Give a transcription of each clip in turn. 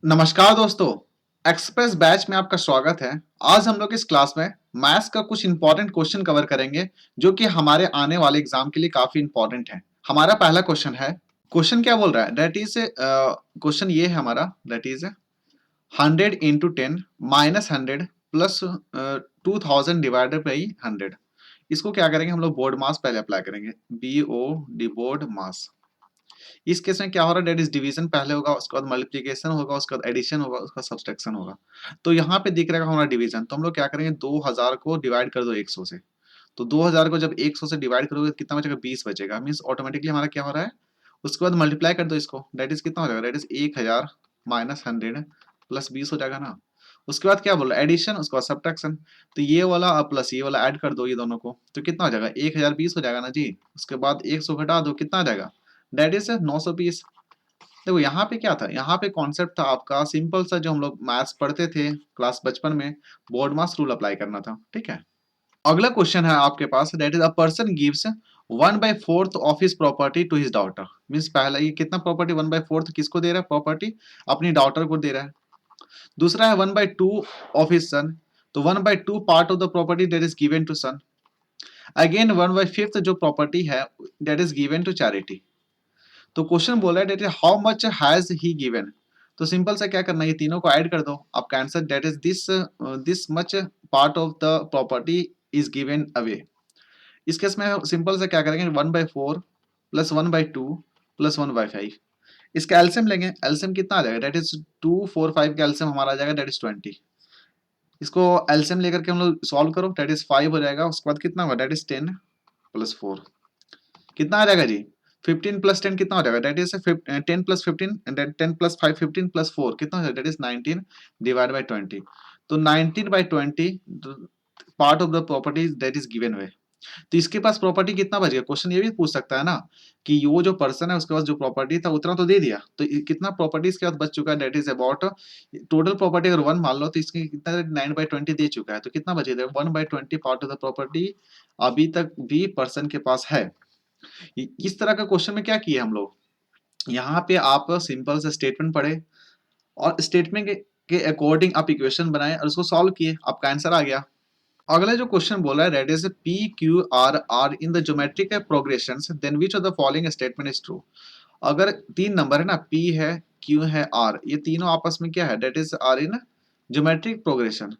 नमस्कार दोस्तों, express batch में आपका स्वागत है। आज हम लोग इस क्लास में मैथ्स का कुछ इंपॉर्टेंट क्वेश्चन कवर करेंगे जो कि हमारे आने वाले एग्जाम के लिए काफी इंपॉर्टेंट है। हमारा पहला क्वेश्चन है, क्वेश्चन क्या बोल रहा है? दैट इज क्वेश्चन ये है हमारा, that is 100 into 10 minus 100 plus 2000 divided by 100। इसको क्या करेंगे हम लोग? बोर्ड मास पहले अप्लाई करेंगे, बी ओ डी बोर्ड मास। इस केस में क्या हो रहा है? डेट इज डिवीजन पहले होगा, उसके बाद मल्टीप्लिकेशन होगा, उसके बाद एडिशन होगा, उसका सब्सट्रैक्शन होगा। तो यहाँ पे दिख रहा है हमारा डिवीजन, तो हम लोग क्या करेंगे? 2000 को डिवाइड कर दो 100 से। तो 2000 को जब 100 से डिवाइड करोगे कितना बचेगा? 20 बचेगा। मीन्स ऑटोमेटिकली हमारा क्या हो रहा है? उसके बाद मल्टीप्लाई कर दो इसको, डेट इज कितना हो जाएगा? डेट इज 1000 माइनस 100 प्लस 20 हो जाएगा ना। उसके बाद क्या बोल रहा है? एडिशन, उसके बाद सब्ट्रैक्शन। तो ये वाला प्लस ये वाला ऐड कर दो ये दोनों को, तो कितना हो जाएगा? 1020 हो जाएगा ना जी। उसके बाद 100 घटा दो, कितना आ जाएगा? That is 920। देखो यहाँ पे क्या था, यहाँ पे कॉन्सेप्ट था आपका सिंपल सा, जो हम लोग मैथ्स पढ़ते थे क्लास बचपन में, बोर्ड मास रूल अप्लाई करना था। ठीक है, अगला क्वेश्चन है आपके पास, that is a person gives 1/4 of his property to his daughter. Means पहला ये कितना प्रॉपर्टी? 1/4 किसको दे रहा है? प्रॉपर्टी अपनी डॉटर को दे रहा है। दूसरा है 1/2 ऑफ हिज सन, तो 1/2 part of the property that is given to son. Again 1/5 जो प्रॉपर्टी है that is given to charity. तो क्वेश्चन बोला है that how much has he given. तो सिंपल सा क्या करना है, ये तीनों को ऐड कर दो, आपका answer that is this much part of the property is given away. इस केस में सिंपल से क्या करेंगे? 1/4 प्लस 1/2 प्लस 1/5। इसका एलसीएम लेंगे, एलसीएम कितना आ जाएगा? डेट इज 2 4 5 का एलसीएम हमारा आ जाएगा, डेट इज 20। इसको एलसीएम लेकर के हम लोग सॉल्व करो, डेट इज 5 हो जाएगा। उसके बाद कितना होगा? डेट इज 10 प्लस 4, कितना आ जाएगा जी? 15 प्लस 10 कितना हो जाएगा? That is 10 plus 15, 10 plus 5 15 plus 4 कितना हो जाएगा? That is 19 divide by 20। तो 19/20 part of the property that is given away. तो इसके पास प्रॉपर्टी कितना बच गया? क्वेश्चन ये भी पूछ सकता है ना कि वो जो पर्सन है उसके पास जो प्रॉपर्टी था उतना तो दे दिया, तो कितना प्रॉपर्टी इसके पास बच चुका है? That is about total property अगर 1 मान लो तो इसके कितना 9/20 दे चुका है, तो कितना बचेगा? 1/20 पार्ट ऑफ द प्रॉपर्टी अभी तक भी पर्सन के पास है। इस तरह का क्वेश्चन में क्या किए हम लोग, यहाँ पे आप सिंपल से स्टेटमेंट पढ़े और स्टेटमेंट के अकॉर्डिंग आप इक्वेशन बनाए और उसको सॉल्व किए, आपका आंसर आ गया। अगला जो क्वेश्चन बोला है that is P Q R are in the geometric progression, then which of the following statement is true. अगर तीन नंबर है ना, पी है, क्यू है, आर, ये तीनों आपस में क्या है? That is are in geometric progression.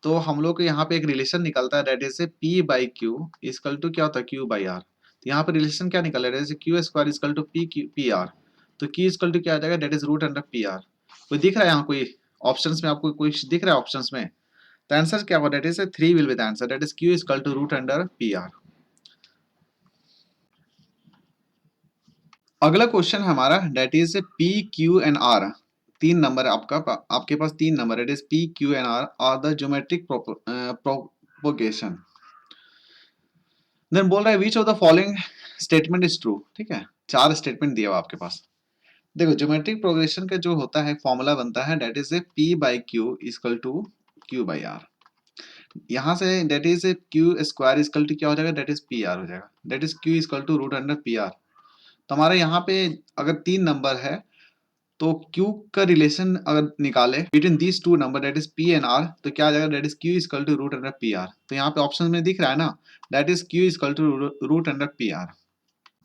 तो हम लोग को यहाँ पे एक रिलेशन निकलता है, that is P by Q equal to क्या होता है? Q by R. तो यहाँ पे रिलेशन क्या निकल रहा है? जैसे Q square equal to P Q P R. तो क्यू इजकल टू क्या आ जाएगा? That is root under P R. कोई दिख रहा है यहाँ? कोई ऑप्शंस में आपको कोई दिख रहा है ऑप्शंस में? तो आंसर क्या होगा? That is 3 will be the answer, that is Q equal to root under P R. अगला क्वेश्चन हमारा that is P Q and R. तीन नंबर है आपके पास तीन number, it is P Q and R the geometric propagation. Then बोल रहा है which of the following statement is true. ठीक है, चार स्टेटमेंट दिया हुआ आपके पास। देखो ज्योमेट्रिक प्रोग्रेशन का जो होता है फॉर्मूला बनता है that is P by Q equal to Q by R. यहाँ से that is Q square equal to क्या हो जाएगा? दैट इज पी आर हो जाएगा, that is Q equal to root under P R. तो हमारे यहाँ पे अगर तीन नंबर है तो Q का रिलेशन अगर निकाले between these two number that is P and R, तो क्या आ जाएगा? That is Q equal to root under P R. तो यहाँ पे ऑप्शन में दिख रहा है ना, that is Q equal to root under P R.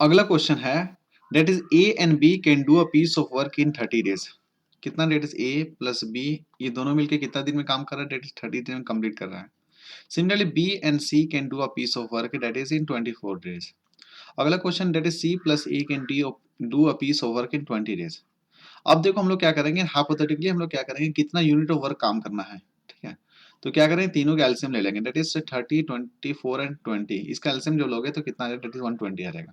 अगला क्वेश्चन है that is A and B can do a piece of work in 30 days. कितना? That is A plus B, ये दोनों मिलके कितना दिन में काम कर रहा है? दैट इज 30 दिन में कंप्लीट कर रहा है। Similarly B and C can do a piece of work that is in 24 days. अगला question that is C plus A can do a piece of work in 20 days. अब देखो हम लोग क्या करेंगे, हाइपोथेटिकली हम लोग क्या करेंगे, कितना यूनिट ऑफ वर्क काम करना है। ठीक है, तो क्या करेंगे? तीनों का एलसीएम ले लेंगे, दैट इज 30 24 एंड 20। इसका एलसीएम जो लोगे तो कितना आ जाएगा? दैट इज 120 आ जाएगा।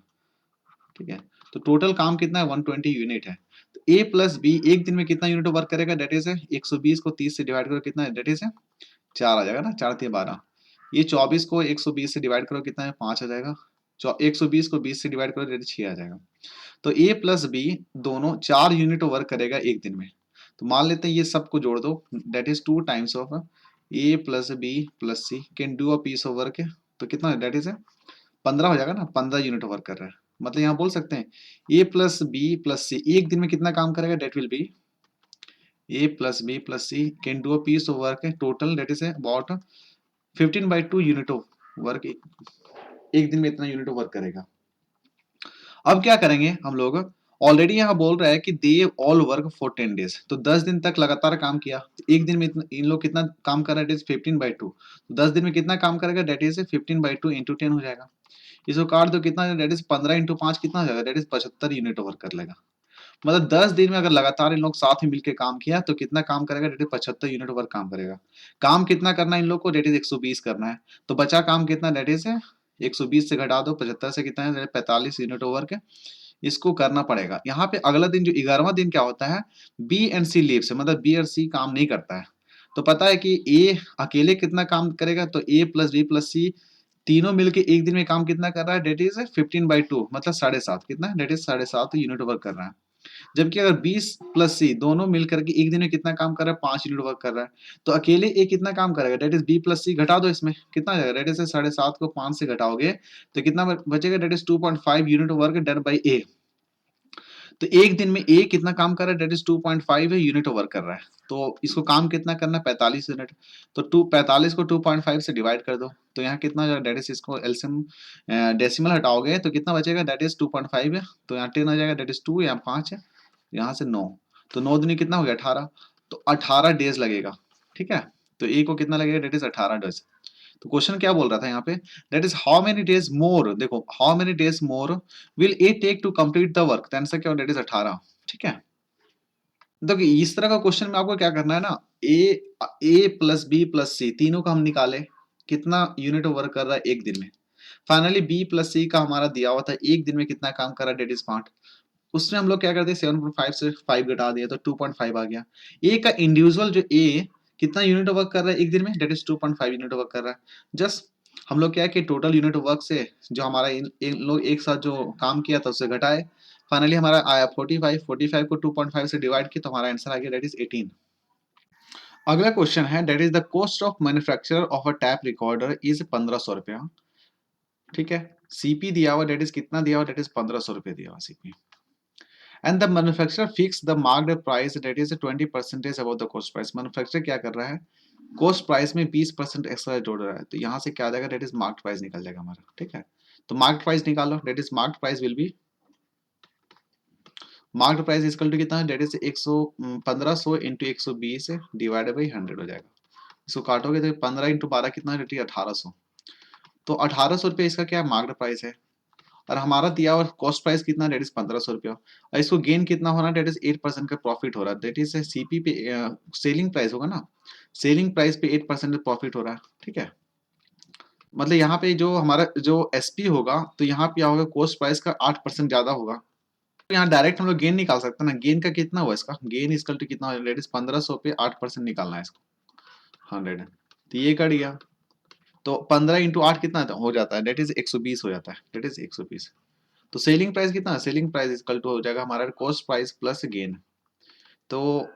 ठीक है, तो टोटल काम कितना है? 120 यूनिट है। तो ए प्लस बी एक दिन में कितना यूनिट ऑफ वर्क करेगा? दैट इज 120 को 30 से डिवाइड करो, कितना है? दैट इज 4 आ जाएगा ना, 4 3 12। ये 24 को 120 से डिवाइड करो, कितना है? 5 आ जाएगा। 120 को 20 से डिवाइड करो, दैट इज 6 आ जाएगा। तो ए प्लस बी दोनों 4 यूनिट वर्क करेगा एक दिन में। तो मान लेते हैं ये सबको जोड़ दो, that is 2 times of A plus B plus C can do a piece of work. तो कितना है? दैट इज 15 हो जाएगा ना, 15 यूनिट वर्क कर रहा है। मतलब यहाँ बोल सकते हैं A plus B plus C एक दिन में कितना काम करेगा? That will be A plus B plus C can do a piece of work total that is about 15/2 unit of work, एक दिन में इतना यूनिट ऑफ वर्क करेगा। अब क्या करेंगे हम लोग, ऑलरेडी यहाँ बोल रहा है कि they all work for 10 days, तो 10 दिन तक लगातार काम किया, एक दिन में इन लोग कितना काम कर रहा है, 15/2, तो 10 दिन में कितना काम करेगा, डेट इज 15/2 इंटू 10 हो जाएगा। इसको काट दो, कितना डेट इज 15 इंटू 5 कितना हो जाएगा, डेट इज 75 यूनिट वर्क कर लेगा। मतलब 10 दिन में अगर लगातार इन लोग साथ में मिलकर काम किया तो कितना काम करेगा, डेट इज 75 यूनिट वर्क काम करेगा। काम कितना करना है इन लोग को, डेट इज 120 करना है, तो बचा काम कितना, डेट इज 120 से घटा दो 75 से कितना है, 45 यूनिट वर्क इसको करना पड़ेगा। यहाँ पे अगला दिन जो 11वां दिन क्या होता है, बी एंड सी लीव से, मतलब बी और सी काम नहीं करता है, तो पता है कि ए अकेले कितना काम करेगा, तो ए प्लस बी प्लस सी तीनों मिलके एक दिन में काम कितना कर रहा है, डेट इज 15/2, मतलब 7.5, कितना डेट इज 7.5 यूनिट वर्क कर रहा है। जबकि अगर 20 प्लस सी दोनों मिलकर के एक दिन में कितना काम कर रहा है, 5 यूनिट वर्क कर रहा है, तो अकेले ए कितना काम करेगा, डेट इज बी प्लस सी, घटा दो इसमें कितना आ जाएगा, डेट इज 7.5 को 5 से घटाओगे तो कितना बचेगा, that is 2.5 unit work done by A. तो एक दिन में ए कितना काम कर रहा है, डेट इज 2.5 यूनिट वर्क कर रहा है, तो इसको काम कितना करना है, 45 यूनिट, तो 45 को 2.5 से डिवाइड कर दो, तो यहाँ कितना हो जाएगा, डेट इज इसको एलसीएम डेसिमल हटाओगे तो कितना बचेगा, डेट इज 2.5 है, तो यहाँ 10 आ जाएगा, डेट इज 2, यहाँ 5 है, यहाँ से 9, तो 9 दूनी कितना हो गया 18, तो 18 डेज लगेगा, ठीक है। तो ए को कितना लगेगा, डेट इज 18 डेज। तो क्वेश्चन क्या बोल रहा था यहाँ पे, that is how many days more, देखो how many days more will A take to complete the work, तो आंसर क्या हो, डेट इज 18, ठीक है। देखिए इस तरह का क्वेश्चन में आपको क्या करना है ना, ए प्लस बी प्लस सी तीनों का हम निकाले, कितना यूनिट वर्क कर रहा है एक दिन में, फाइनली बी प्लस सी का हमारा दिया हुआ था एक दिन में कितना काम कर रहा है, डेट इज 5, उसमें हम लोग क्या करते हैं 7.5 से 5 घटा दिया तो 2.5 आ गया। ए का इंडिविजुअल जो ए कितना यूनिट वर्क कर रहा है एक दिन में, डेट इज 2.5 यूनिट वर्क कर रहा है। जस्ट हम लोग क्या है कि टोटल यूनिट वर्क से जो हमारा इन लोग एक साथ जो काम किया था उससे घटाए, फाइनली हमारा आया 45 को 2.5 से डिवाइड किया तो हमारा आंसर आ गया, डेट इज 18। अगला क्वेश्चन है, that is the cost of manufacture of a tape recorder is 1500 रुपया, ठीक है। सीपी दिया हुआ, डेट इज कितना दिया हुआ, डेट इज 1500 रुपये दिया हुआ CP, and the manufacturer fix the marked price that is 20% above the cost price. Manufacturer क्या कर रहा है, कॉस्ट प्राइस में 20% एक्स्ट्रा जोड़ रहा है, तो यहाँ से क्या आ जाएगा, डेट इज मार्क्ड प्राइस निकल जाएगा हमारा, ठीक है। तो मार्क्ड प्राइस निकालो, that is marked price will be, marked price equal to कितना है, that is 1500 into 120 divided by 100 हो जाएगा। इसको काटोगे तो 15 इंटू 12 कितना है, 1800, तो 1800 रुपये इसका क्या मार्क्ड प्राइस है, और हमारा दिया हुआ कॉस्ट प्राइस कितना, डेट इज 1500 रुपया, और इसको गेन कितना होना, डेट इज 8% का प्रॉफिट हो रहा है, डेट इज सीपी पे सेलिंग प्राइस होगा ना, सेलिंग प्राइस पे 8% प्रॉफिट हो रहा है, ठीक है। मतलब यहाँ पे जो हमारा जो एसपी होगा तो यहाँ पे क्या होगा, कॉस्ट प्राइस का 8% ज्यादा होगा, तो यहाँ डायरेक्ट हम लोग गेन निकाल सकते हैं ना, गेन का कितना हुआ इसका, गेन इक्वल टू कितना, डेट इज 1500 पे 8% निकालना है इसको 100, तो ये कट गया, तो 15 इंटू 8 कितना हो जाता है, डेट इज 120 हो जाता है, डेट इज 120। तो सेलिंग प्राइस कितना है, सेलिंग प्राइस इक्वल टू हो जाएगा हमारा कॉस्ट प्राइस प्लस गेन, तो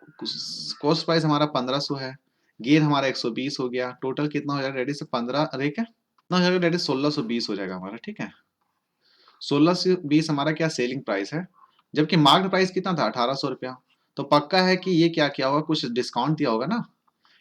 कॉस्ट प्राइस हमारा 1500 है, गेन हमारा 120 हो गया, टोटल कितना हो जाएगा, डेट इज 15, अरे क्या कितना हो जाएगा, डेट इज 1620 हो जाएगा हमारा, ठीक है। 1620 हमारा क्या सेलिंग प्राइस है, जबकि मार्केट प्राइस कितना था 1800 रुपया, तो पक्का है कि ये क्या किया होगा, कुछ डिस्काउंट दिया होगा ना,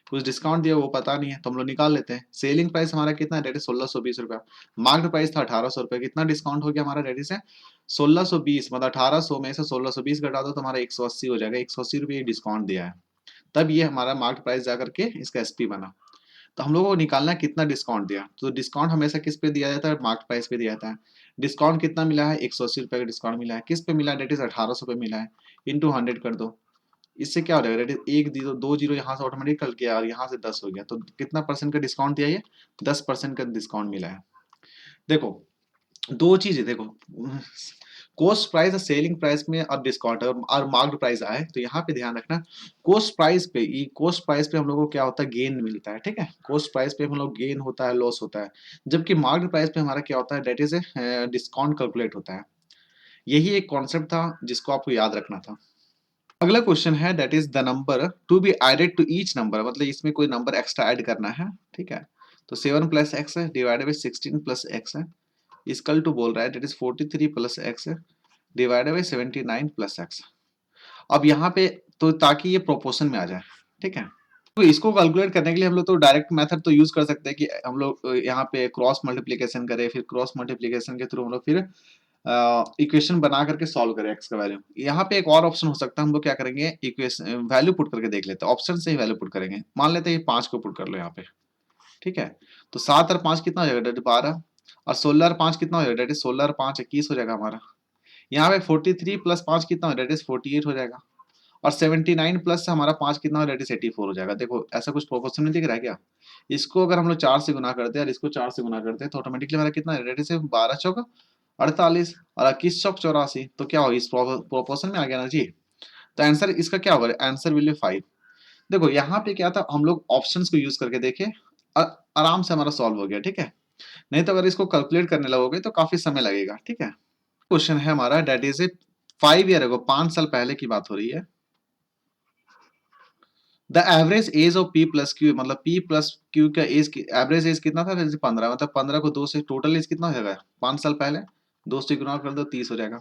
कुछ डिस्काउंट दिया वो पता नहीं है, तो हम लोग निकाल लेते हैं। सेलिंग प्राइस हमारा कितना है, डेट इज 1620 रुपया, मार्केट प्राइस था 1800 रुपया, कितना डिस्काउंट हो गया हमारा, डेट इज 1620, मतलब 1800 में से 1620 घटा दो तो हमारा 180 हो जाएगा, 180 रुपये डिस्काउंट दिया है, तब ये हमारा मार्केट प्राइस जाकर के इसका एसपी बना। तो हम लोगों को निकालना है कितना डिस्काउंट दिया, तो डिस्काउंट हमेशा किस पे दिया जाता है, मार्केट प्राइस पे दिया जाता है। डिस्काउंट कितना मिला है, 180 रुपये का डिस्काउंट मिला है, किस पे मिला है, डेट इज 1800 पे मिला है, इंटू 100 कर दो, इससे क्या हो जाएगा, डेट इज एक जीरो दो जीरो यहाँ से ऑटोमेटिक कल गया और यहाँ से 10 हो गया, तो कितना परसेंट का डिस्काउंट दिया, ये 10% का डिस्काउंट मिला है। देखो दो चीज है, देखो कॉस्ट प्राइस और सेलिंग प्राइस में अब डिस्काउंट और मार्क्ड प्राइस आए, तो यहाँ पे ध्यान रखना, कॉस्ट प्राइस पे, ये कॉस्ट प्राइस पे हम लोग को क्या होता है, गेन मिलता है, ठीक है। कॉस्ट प्राइस पे हम लोग गेन होता है, लॉस होता है, जबकि मार्क्ड प्राइस पे हमारा क्या होता है, डेट इज डिस्काउंट कैलकुलेट होता है। यही एक कॉन्सेप्ट था जिसको आपको याद रखना था। अगला क्वेश्चन है, that is the number to be added to each number, मतलब इसमें कोई नंबर एक्स्ट्रा ऐड करना है, ठीक है। तो 7 प्लस एक्स है डिवाइडेड बाई 16 प्लस एक्स है, इक्वल टू बोल रहा है, दैट इज 43 प्लस एक्स है डिवाइडेड बाई 79 प्लस एक्स। अब यहाँ पे तो ताकि ये प्रोपोर्शन में आ जाए, ठीक है। तो इसको कैलकुलेट करने के लिए हम लोग तो डायरेक्ट मेथड तो यूज कर सकते हैं कि हम लोग यहाँ पे क्रॉस मल्टीप्लिकेशन करें, फिर क्रॉस मल्टीप्लिकेशन के थ्रू हम लोग फिर इक्वेशन बना करके सॉल्व करें एक्स का वैल्यू। यहाँ पे एक और ऑप्शन हो सकता है, हम लोग क्या करेंगे, इक्वेशन वैल्यू पुट करके देख लेते हैं, ऑप्शन से ही वैल्यू पुट करेंगे। मान लेते हैं 5 को पुट कर लो यहाँ पे, ठीक है। तो 7 और 5 कितना हो जाएगा, डेट 12, और 16 और 5 कितना हो जाएगा, डेट 16 और 5 21 हो जाएगा हमारा। यहाँ पे 43 प्लस 5 कितना हो, डेट 48 हो जाएगा। और 79 प्लस हमारा 5 कितना हो, डेट 84 हो जाएगा। देखो ऐसा कुछ प्रोपोर्शन नहीं दिख रहा है क्या? इसको अगर हम लोग 4 से गुना करते हैं और इसको 4 से गुना करते हैं तो ऑटोमेटिकली हमारा कितना है, डेट से 12 चौक 48 और 21 चौक 84, तो क्या होगा, इस प्रोपोर्शन में आ गया ना जी। तो आंसर इसका क्या होगा, आंसर विल बी 5। देखो यहाँ पे क्या था, हम लोग ऑप्शंस को यूज करके देखे, आराम से हमारा सॉल्व हो गया, ठीक है। नहीं तो अगर इसको कैलकुलेट करने लगोगे तो काफी समय लगेगा, ठीक है। क्वेश्चन है हमारा, that is a 5 year ago, 5 साल पहले की बात हो रही है। The average age of P plus Q, मतलब पी प्लस क्यू का एज, एवरेज एज कितना था, जैसे 15, मतलब 15 को 2 से टोटल एज कितना हो जाएगा, 5 साल पहले 2 से गुणा कर दो 30 हो जाएगा।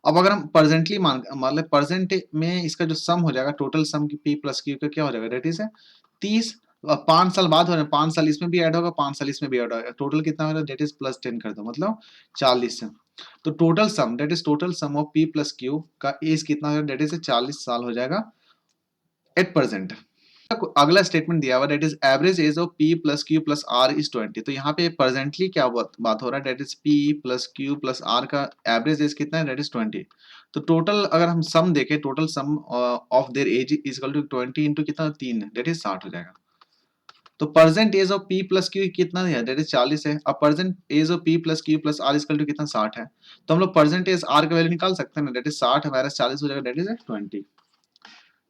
अब अगर हम प्रेजेंटली मान, मतलब प्रेजेंट में इसका जो सम हो जाएगा, टोटल सम की पी प्लस क्यू का क्या हो जाएगा, डेट इज 30। 5 साल बाद हो रहे हैं, 5 साल इसमें भी ऐड होगा, 5 साल इसमें भी ऐड होगा, टोटल कितना हो रहा है, डेट इज प्लस 10 कर दो, मतलब 40 से। तो total sum, that is total sum of P plus Q का एज कितना हो, डेट इज 40 साल हो जाएगा एट प्रेजेंट। अगला स्टेटमेंट दिया हुआ, that is average age of P plus Q plus R is 20। तो यहाँ पे प्रेजेंटली क्या बात हो रहा है, that is P plus Q plus R का एवरेज एज कितना है, डेट इज 20। तो टोटल अगर हम सम देखें, total sum of their age is equal to 20 into कितना, 3, डेट इज 60 हो जाएगा। तो present age of P plus Q कितना है, डेट इज 40 है। अब present age of P plus Q plus R equal to कितना, 60 है। तो हम लोग प्रेजेंट एज आर का वैल्यू निकाल सकते हैं ना, डेट इज 60 माइनस 40 हो जाएगा, डेट इज 20,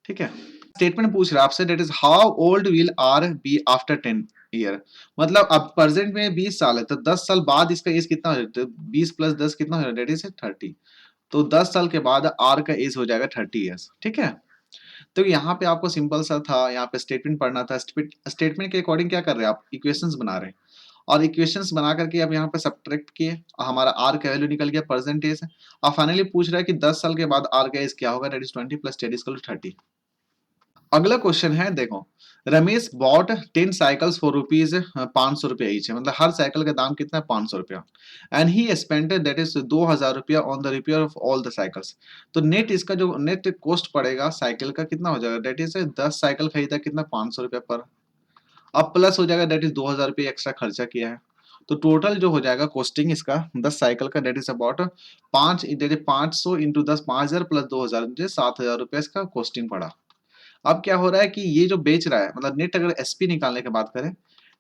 ठीक है। स्टेटमेंट पूछ रहा है आपसे, that is how old will R be after 10 year, मतलब अब प्रेजेंट में 20 साल है, तो 10 साल बाद इसका एज कितना हो जाएगा, 20 प्लस 10 कितना हो जाएगा, डेट इज 30। तो 10 साल के बाद आर का एज हो जाएगा 30 ईयर्स, ठीक है। तो यहाँ पे आपको सिंपल सा था, यहाँ पे स्टेटमेंट पढ़ना था। स्टेटमेंट के अकॉर्डिंग क्या कर रहे हैं आप, इक्वेशंस बना रहे हैं, और इक्वेशंस बना करके अब यहाँ पे सब्ट्रैक्ट किए, हमारा आर का वैल्यू निकल गया परसेंट एज। अब फाइनली पूछ रहा है कि 10 साल के बाद आर का एज क्या होगा, that is 20 plus 10 equal to 30। अगला क्वेश्चन है, देखो, Ramesh bought 10 cycles for rupees 500 रुपया ईच है, मतलब हर साइकिल का दाम कितना है, 500 रुपया। And he spend that is 2000 रुपया on the repair of all the cycles. तो नेट इसका जो नेट कॉस्ट पड़ेगा साइकिल का कितना हो जाएगा, डेट इज 10 साइकिल खरीदा कितना, 500 रुपया पर। अब प्लस हो जाएगा, डेट इज 2000 रुपया एक्स्ट्रा खर्चा किया है। तो टोटल जो हो जाएगा कॉस्टिंग इसका 10 साइकिल का, that is about 5, that is 500 into 10, 5000 plus 2000, 7000 रुपया इसका कॉस्टिंग पड़ा। अब क्या हो रहा है कि ये जो बेच रहा है, मतलब नेट अगर एसपी निकालने की बात करें,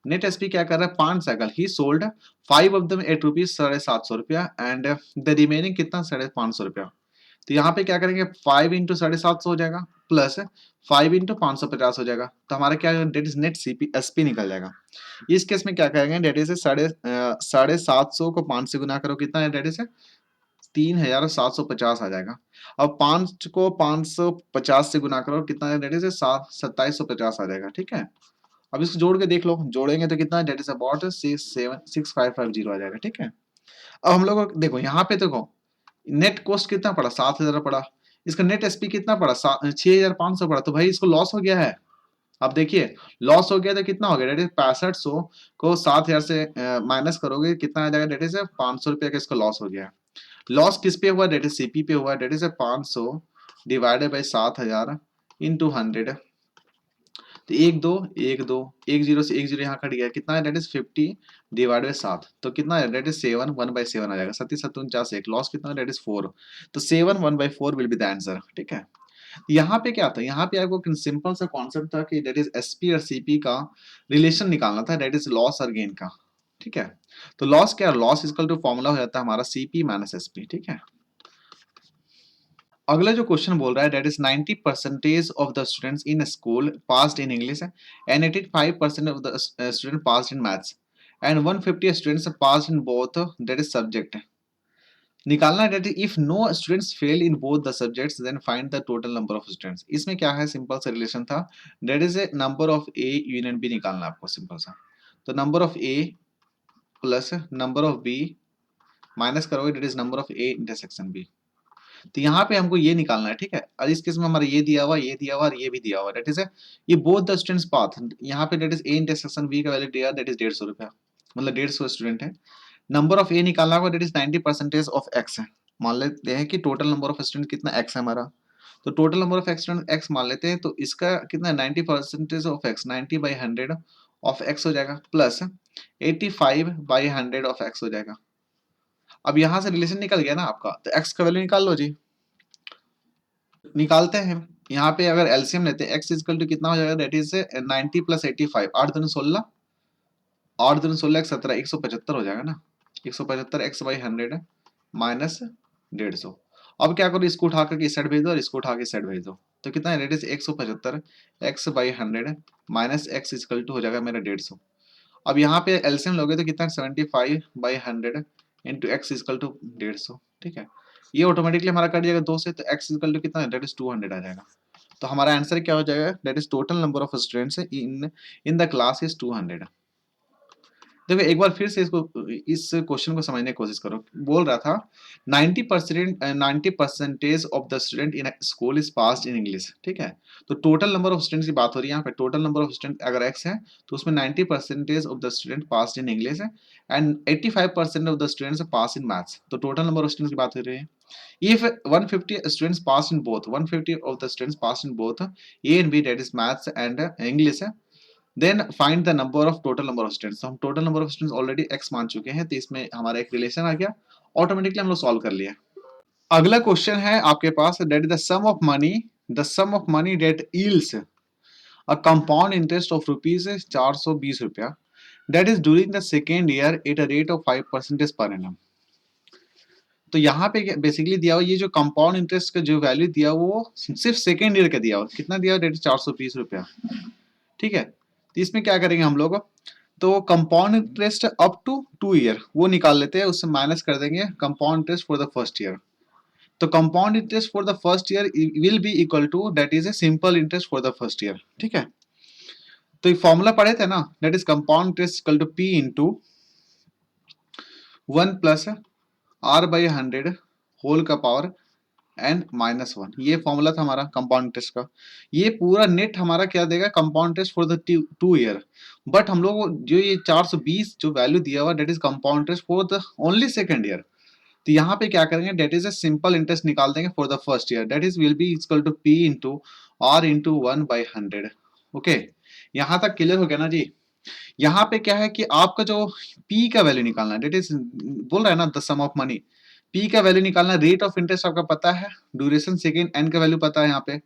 नेट एसपी क्या कर रहा है, 5 cycle he sold 5 of them at rupees 750 रुपया, एंड द रिमेनिंग कितना, 550 रुपया। तो यहाँ पे क्या करेंगे, 5 इंटू 750 हो जाएगा, प्लस 5 इंटू 550 हो जाएगा, तो हमारा क्या, that is net CP SP निकल जाएगा। इस केस में क्या करेंगे, डेट इज 750 को 5 से गुना करो, कितना है, डेट इज 3750 आ जाएगा। अब 5 को 550 से गुना करो, कितना है, डेट इज 2750 आ जाएगा, ठीक है। अब इसको जोड़ के देख लो, जोड़ेंगे तो कितना है, डेट इज अबाउट 6550 आ जाएगा, ठीक है। अब हम लोग देखो यहाँ पे, देखो नेट कॉस्ट कितना पड़ा, 7000 पड़ा, इसका नेट एसपी कितना पड़ा, 6500 पड़ा, तो भाई इसको लॉस हो गया है। अब देखिए लॉस हो गया तो कितना हो गया, डेट इज 6500 को 7000 से माइनस करोगे, कितना आ जाएगा, डेट इज 500 रुपया का इसका लॉस हो गया। लॉस किस पे हुआ, डेट इज सीपी पे हुआ, that is 500 divided by 7000 into 100। तो एक दो एक दो, एक जीरो से एक जीरो यहाँ कट गया, कितना है, डेट इज 50 डिवाइड बाई 7, तो कितना है, डेट इज 7, 1/7 आ जाएगा, 37 एक, लॉस कितना है, डेट इज 4। तो 7 1/4 विल बी द आंसर, ठीक है। यहाँ पे क्या था, यहाँ पे आपको सिंपल सा कॉन्सेप्ट था कि डेट इज एसपी और सीपी का रिलेशन निकालना था, डेट इज लॉस और गेन का, ठीक है। तो लॉस क्या, लॉस इक्वल टू फॉर्मूला हो जाता है हमारा सीपी माइनस एसपी, ठीक है। अगला जो क्वेश्चन बोल रहा है, that is 90% of the students in school passed in English and 85% of the student passed in maths and 150 students passed in both, that is subject. निकालना है, that is if no students fail in both the subjects then find the total number of students. इसमें क्या है, simple सा relation था, that is a number of A union B निकालना है आपको, सिंपल सा। तो number of A plus number of B minus करोगे, that is number of A intersection B. तो यहाँ पे हमको ये निकालना है, ठीक है। और इस केस में हमारा ये दिया हुआ, ये दिया हुआ और ये भी दिया हुआ, दैट इज ये बोथ द स्टूडेंट्स पाथ। यहाँ पे that is A intersection B का वैल्यू दिया, दैट इज 150 रुपया, मतलब 150 स्टूडेंट है। नंबर ऑफ ए निकालना होगा, दैट इज 90% ऑफ एक्स है। मान लेते हैं कि टोटल नंबर ऑफ स्टूडेंट कितना एक्स है हमारा, तो total number of student x मान लेते हैं, तो इसका कितना 90% ऑफ एक्स, 90/100 ऑफ एक्स हो जाएगा, प्लस 85/100 ऑफ एक्स हो जाएगा। अब यहाँ से रिलेशन निकल गया ना आपका, तो एक्स का वैल्यू निकाल लो जी। निकालते हैं, यहाँ पे अगर एलसीएम लेते हैं, एक्स इजकल टू कितना हो जाएगा, दैट इज 90 + 85, 8 दूनी 16, 8 दूनी 16 17, 175 हो जाएगा ना। 175 x/100 माइनस 150। अब क्या करो, इसको उठा करके इस साइड भेज दो और इसको उठा के इस साइड भेज दो, तो कितना है, that is 175 x/100 minus x equal to हो जाएगा मेरा 150। अब यहाँ पे एलसीएम लोगे तो कितना 75/100 इंटू एक्स इजकल टू 150, ठीक है। ये ऑटोमेटिकली हमारा कट जाएगा 2 से, तो एक्स इजकल टू कितना है, दैट इज 200 आ जाएगा। तो हमारा आंसर क्या हो जाएगा, that is total number of students in the class is 200। देखो एक बार फिर से इस क्वेश्चन को समझने की कोशिश करो। बोल रहा था 90% of the student in school is passed in English, ठीक है। तो टोटल नंबर ऑफ स्टूडेंट्स की बात हो रही है यहाँ पे। टोटल नंबर ऑफ स्टूडेंट अगर एक्स है, तो उसमें 90% of the student passed in English है and 85% of the students pass in maths. तो टोटल नंबर ऑफ स्टूडेंट्स की बात हो रही है। If 150 students pass in both, 150 of the students pass in both A and B, that is maths and English, then find the number of total number of students. तो हम total number of students already X मान चुके हैं, तो इसमें हमारा एक relation आ गया, ऑटोमेटिकली हम लोग सॉल्व कर लिया। अगला क्वेश्चन है आपके पास, that is the sum of money that yields a compound interest of rupees 420 रुपया, that is during the second year at a rate of 5% per annum. तो यहाँ पे बेसिकली दिया हुआ ये जो कंपाउंड इंटरेस्ट का जो वैल्यू दिया वो सिर्फ सेकेंड ईयर का दिया हुआ, कितना दिया हुआ, दैट इज 420 रुपया, ठीक है। तो इसमें क्या करेंगे हम लोग, तो compound interest up to 2 year वो निकाल लेते हैं, उससे माइनस कर देंगे compound interest for the first year. तो compound interest for the first year will be equal to that is a simple interest for the first year, ठीक है। तो ये फॉर्मूला पढ़े थे ना, that is compound interest equal to P into 1 plus r/100 whole का power and -1, ये formula था हमारा कंपाउंड इंटरेस्ट का। ये पूरा नेट हमारा क्या देगा, compound interest for the 2 year. But हम लोग जो ये 420 जो वैल्यू दिया हुआ, that is compound interest for the only second year. तो यहाँ पे क्या करेंगे, that is a simple interest निकाल देंगे for the first year, that is will be equal to P into R into 1/100। Okay, यहाँ तक क्लियर हो गया ना जी। यहाँ पे क्या है कि आपका जो पी का वैल्यू निकालना है, डेट इज बोल रहा है ना the sum of money, P का वैल्यू निकालना, रेट ऑफ इंटरेस्ट आपका पता है, ड्यूरेशन सेकेंड, एन का वैल्यू पता है यहाँ पे।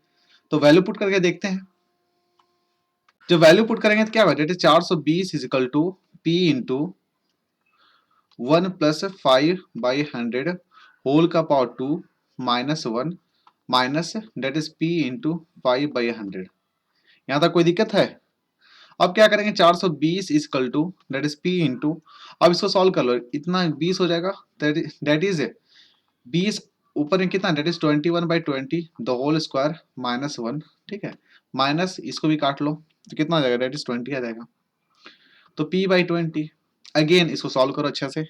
तो वैल्यू पुट करके देखते हैं, जब वैल्यू पुट करेंगे तो क्या होगा, that is 420 is equal to P into 1 plus 5/100 whole का power 2 -1 minus that is P into 5/100। यहाँ तक कोई दिक्कत है? अब क्या करेंगे, 420 equal to that is P into, अब इसको सॉल्व कर लो, इतना 20 हो जाएगा, दैट इज 20 ऊपर में कितना, that is 21/20 the whole square -1, ठीक है। माइनस इसको भी काट लो, तो कितना आ जाएगा, दैट इज 20 आ जाएगा। तो p/20, अगेन इसको सॉल्व करो अच्छा से।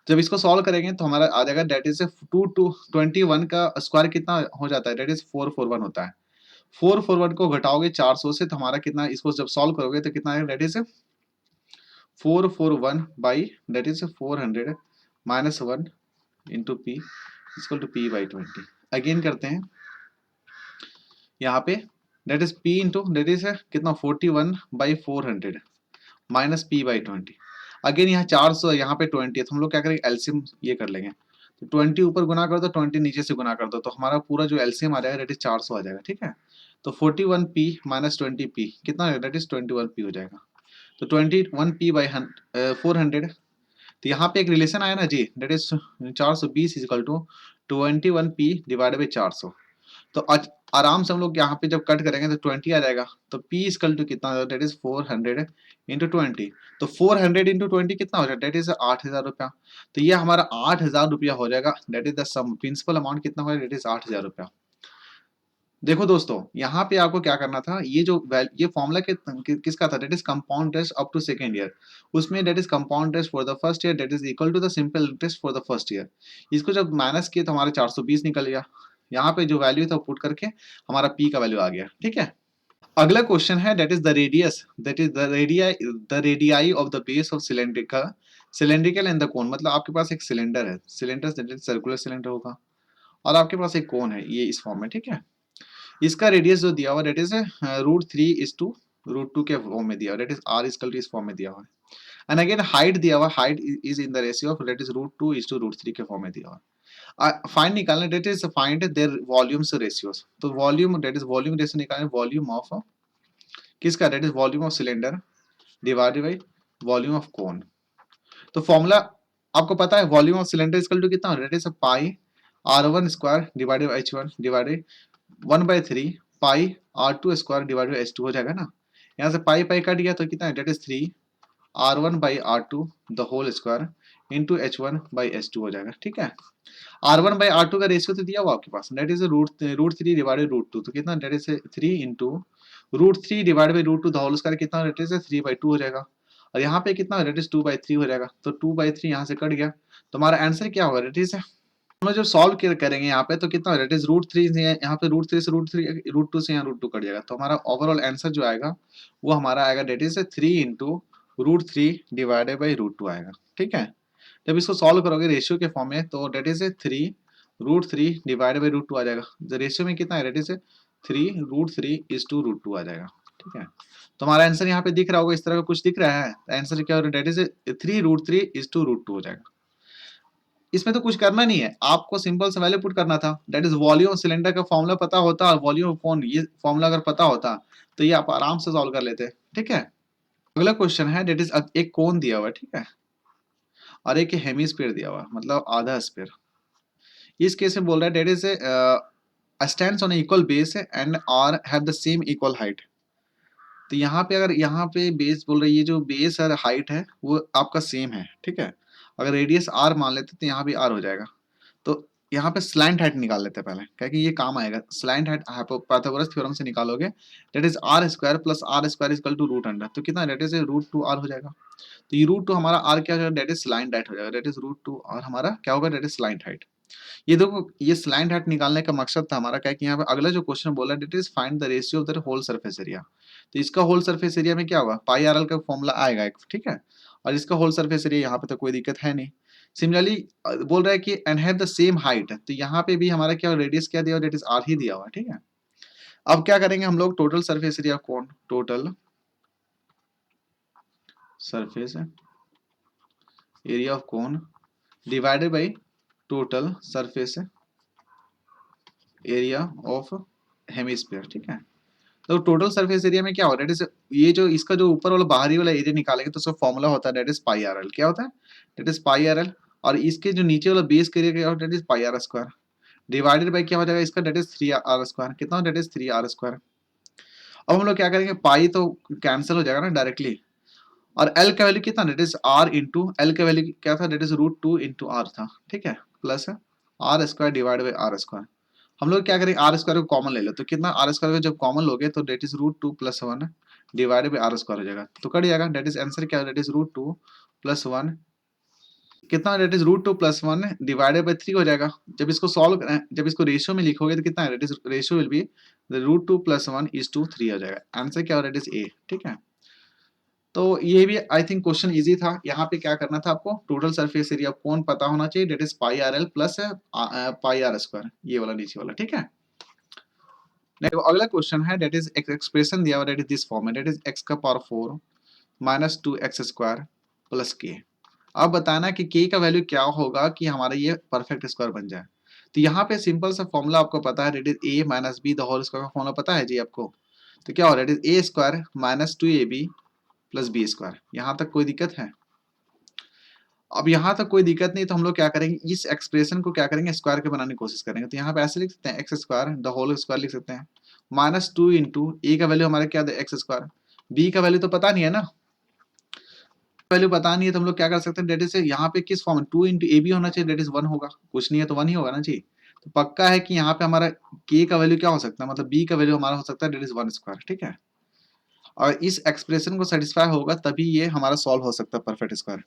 जब इसको सॉल्व करेंगे तो हमारा आ जाएगा, दैट इज 21 का स्क्वायर कितना हो जाता है, दैट इज 441 होता है। 441 को घटाओगे 400 से, तो हमारा कितना, इसको जब सॉल्व करोगे तो कितना आएगा, that is 441 by that is 400 -1 into P equal to p/20। Again करते हैं यहाँ पे, that is p into that is कितना 41/400 माइनस p/20। अगेन यहाँ 400 यहाँ पे 20 है, तो हम लोग क्या करेंगे, एलसीएम ये कर लेंगे। तो 20 ऊपर गुना कर दो, 20 नीचे से गुना कर दो, तो हमारा पूरा जो एलसीएम आ जाएगा दैट इज 400 आ जाएगा, ठीक है। तो 41p माइनस 20p कितना है, दैट इज 21p हो जाएगा। तो 21p/400, तो यहाँ पे एक रिलेशन आया ना जी, that is 420 is equal to 21p divided by 400। तो आराम से हम लोग यहाँ पे जब कट करेंगे तो 20 आ जाएगा। तो p इक्वल टू कितना, दैट इज 400 इंटू 20। तो 400 इंटू 20 कितना हो जाएगा, दैट इज 8000 रुपया। तो ये हमारा 8000 रुपया हो जाएगा, that is the sum principal amount कितना होगा, दैट इज 8000 रुपया। देखो दोस्तों, यहाँ पे आपको क्या करना था, ये फॉर्मूला किसका था, that is compound interest up to second year. उसमें that is compound interest for the first year that is equal to the simple interest for the first year. इसको जब माइनस किए तो हमारे 420 निकल गया। यहाँ पे जो वैल्यू था पुट करके हमारा पी का वैल्यू आ गया। ठीक है, अगला क्वेश्चन है that is the radius, that is the radii of the base of cylindrical and the cone. मतलब आपके पास एक सिलेंडर है, सिलेंडर सर्कुलर सिलेंडर होगा, और आपके पास एक कोन है ये इस फॉर्म में। ठीक है, इसका रेडियस जो दिया हुआ दैट इज √3:√2 के फॉर्म में दिया हुआ, that is r equal to इस फॉर्म में दिया हुआ है। एंड अगेन हाइट दिया हुआ, height is in the ratio of that is √2:√3 के फॉर्म में दिया हुआ है। फाइंड निकालना, that is find their volumes ratios. तो volume that is volume ratio निकालना, वॉल्यूम ऑफ किसका, that is volume of cylinder divided by volume of cone. तो फॉर्मूला आपको पता है, volume of cylinder equal to कितना, that is pi r1 square divided by h1 divided 1/3 pi r2 square divided by h2 हो जाएगा ना। यहाँ से पाई पाई कट गया तो कितना है, that is 3 r1/r2 the whole square into h1/h2 हो जाएगा। ठीक है, r1/r2 का रेशियो तो दिया हुआ आपके पास, दैट इज √3 डिवाइडेड √2, तो कितना, that is 3 into √3 divided by √2 the whole square, कितना, दैट इज 3/2 हो जाएगा। और यहाँ पे कितना, दैट इज 2/3 हो जाएगा। तो 2/3 यहाँ से कट गया, तो हमारा आंसर क्या होगा, दैट इज हम जब सॉल्व करेंगे यहाँ पे तो कितना, दैट इज √3 से यहाँ पे √3 से √2 से यहाँ √2 कट जाएगा। तो हमारा ओवरऑल आंसर जो आएगा वो हमारा आएगा, that is 3 into √3 divided by √2 आएगा। ठीक है, जब इसको सॉल्व करोगे रेशियो के फॉर्म में तो डेट इज 3 √3 डिवाइडेड बाई √2 आ जाएगा। तो रेशियो में कितना है, डेट इज 3 √3:√2 आ जाएगा। ठीक है, तो हमारा आंसर यहाँ पे दिख रहा होगा, इस तरह का कुछ दिख रहा है। आंसर क्या हो रहा है, डेट इज 3 √3:√2 हो जाएगा। इसमें तो कुछ करना नहीं है, आपको सिंपल से वैल्यू पुट करना था, दैट इज वॉल्यूम सिलेंडर का फॉर्मूला पता होता और वॉल्यूम ऑफ कौन ये फॉर्मूला अगर पता होता तो ये आप आराम से सॉल्व कर लेते। ठीक है, अगला क्वेश्चन है, दैट इज एक कोन दिया हुआ है, ठीक है, और एक हेमिस्फीयर दिया हुआ है, मतलब आधा स्फीयर। इस केस में बोल रहा है that is stands on equal base and are have the same equal height. तो यहाँ पे अगर यहाँ पे बेस बोल रही है, जो बेस और हाइट है वो आपका सेम है। ठीक है, अगर रेडियस आर मान लेते तो यहाँ भी आर हो जाएगा। तो यहाँ पे स्लैंट हाइट निकाल लेते हैं पहले, क्या कि ये काम आएगा। स्लैंट हाइट पाइथागोरस थ्योरम से निकालोगे, that is r² plus r² equal to √अंडर, तो कितना, दैट इज √2r हो जाएगा। तो ये √2 हमारा r क्या हो जाएगा, दैट इज स्लैंट हाइट हो जाएगा, दैट इज √2 और हमारा क्या होगा, दैट इज स्लैंट हाइट। ये देखो, ये स्लैंट हाइट निकालने का मकसद था हमारा क्या, कि यहाँ पे अगला जो क्वेश्चन बोला, that is find the ratio of the whole surface area. तो इसका होल सरफेस एरिया में क्या होगा, पाई आर एल का फॉर्मूला आएगा एक। ठीक है, और इसका होल सरफेस एरिया यहाँ पे तो कोई दिक्कत है नहीं। सिमिलरली बोल रहा है कि and have the same height, तो यहाँ पे भी हमारा क्या रेडियस क्या दिया हुआ, दैट इज आर ही दिया हुआ है। ठीक है, अब क्या करेंगे हम लोग, टोटल सरफेस एरिया कौन, total surface area of cone divided by total surface area of hemisphere. ठीक है, तो टोटल सरफेस एरिया में क्या हो रहा है, ये जो इसका जो ऊपर वाला बाहरी वाला एरिया निकालेंगे तो उसका फॉर्मूला होता है, that is pi R L. क्या होता है, that is pi R L. और इसके जो नीचे वाला बेस का एरिया क्या होता है, that is pi R square divided by क्या हो जाएगा इसका, दैट इज 3r²। कितना, दैट इज 3r²। अब हम लोग क्या करेंगे, पाई तो कैंसिल हो जाएगा ना डायरेक्टली, और एल का वैल्यू कितना, that is r into L का वैल्यू क्या था, दैट इज √2 इंटू आर था। ठीक है, plus r² divide by r²। हम लोग क्या करेंगे, r² को कॉमन ले लो, तो कितना, r² को जब कॉमन लोगे तो date is √2 + 1 divided by r² हो जाएगा, तो कट जाएगा। डेट इज आंसर क्या है, डेट इज √2 + 1 कितना, डेट इज √2 + 1 डिवाइडेड बाई 3 हो जाएगा। जब इसको सॉल्व जब इसको रेशियो में लिखोगे तो कितना है, that is ratio will be √2 + 1:3 हो जाएगा। आंसर क्या हो, डेट इज ए। ठीक है, तो ये भी आई थिंक क्वेश्चन इजी था। यहाँ पे क्या करना था आपको, टोटल सरफेस एरिया कौन पता होना चाहिए, that is pi R L plus pi r², ये वाला नीचे वाला। ठीक है, देखो अगला क्वेश्चन है, डेट इज एक एक्सप्रेशन दिया हुआ, डेट इज दिस फॉर्म में, that is x⁴ - 2x² + k। अब बताना कि k का वैल्यू क्या होगा कि हमारा ये परफेक्ट स्क्वायर बन जाए। तो यहाँ पे सिंपल सा फॉर्मूला आपको पता है, that is a - b the whole square का फॉर्मूला पता है जी आपको। तो क्या हो रहा है, that is a² - 2ab + b²। यहाँ तक कोई दिक्कत है, अब यहाँ तक कोई दिक्कत नहीं, तो हम लोग क्या करेंगे, इस एक्सप्रेशन को क्या करेंगे, स्क्वायर के बनाने की कोशिश करेंगे। तो यहाँ पे ऐसे लिख सकते हैं, x² द होल स्क्वायर लिख सकते हैं, -2 इंटू ए का वैल्यू हमारा क्या है, x²। बी का वैल्यू तो पता नहीं है ना, वैल्यू पता नहीं है, तो हम लोग क्या कर सकते हैं, डेट इज यहाँ पे किस फॉर्म में 2 इंटू ए बी होना चाहिए, डेट इज 1 होगा, कुछ नहीं है तो 1 ही होगा ना जी। तो पक्का है कि यहाँ पे हमारा k का वैल्यू क्या हो सकता है, मतलब b का वैल्यू हमारा हो सकता है डेट इज 1 स्क्वायर, ठीक है। और इस एक्सप्रेशन को सेटिस्फाई होगा तभी ये हमारा सॉल्व हो सकता है परफेक्ट स्क्वायर।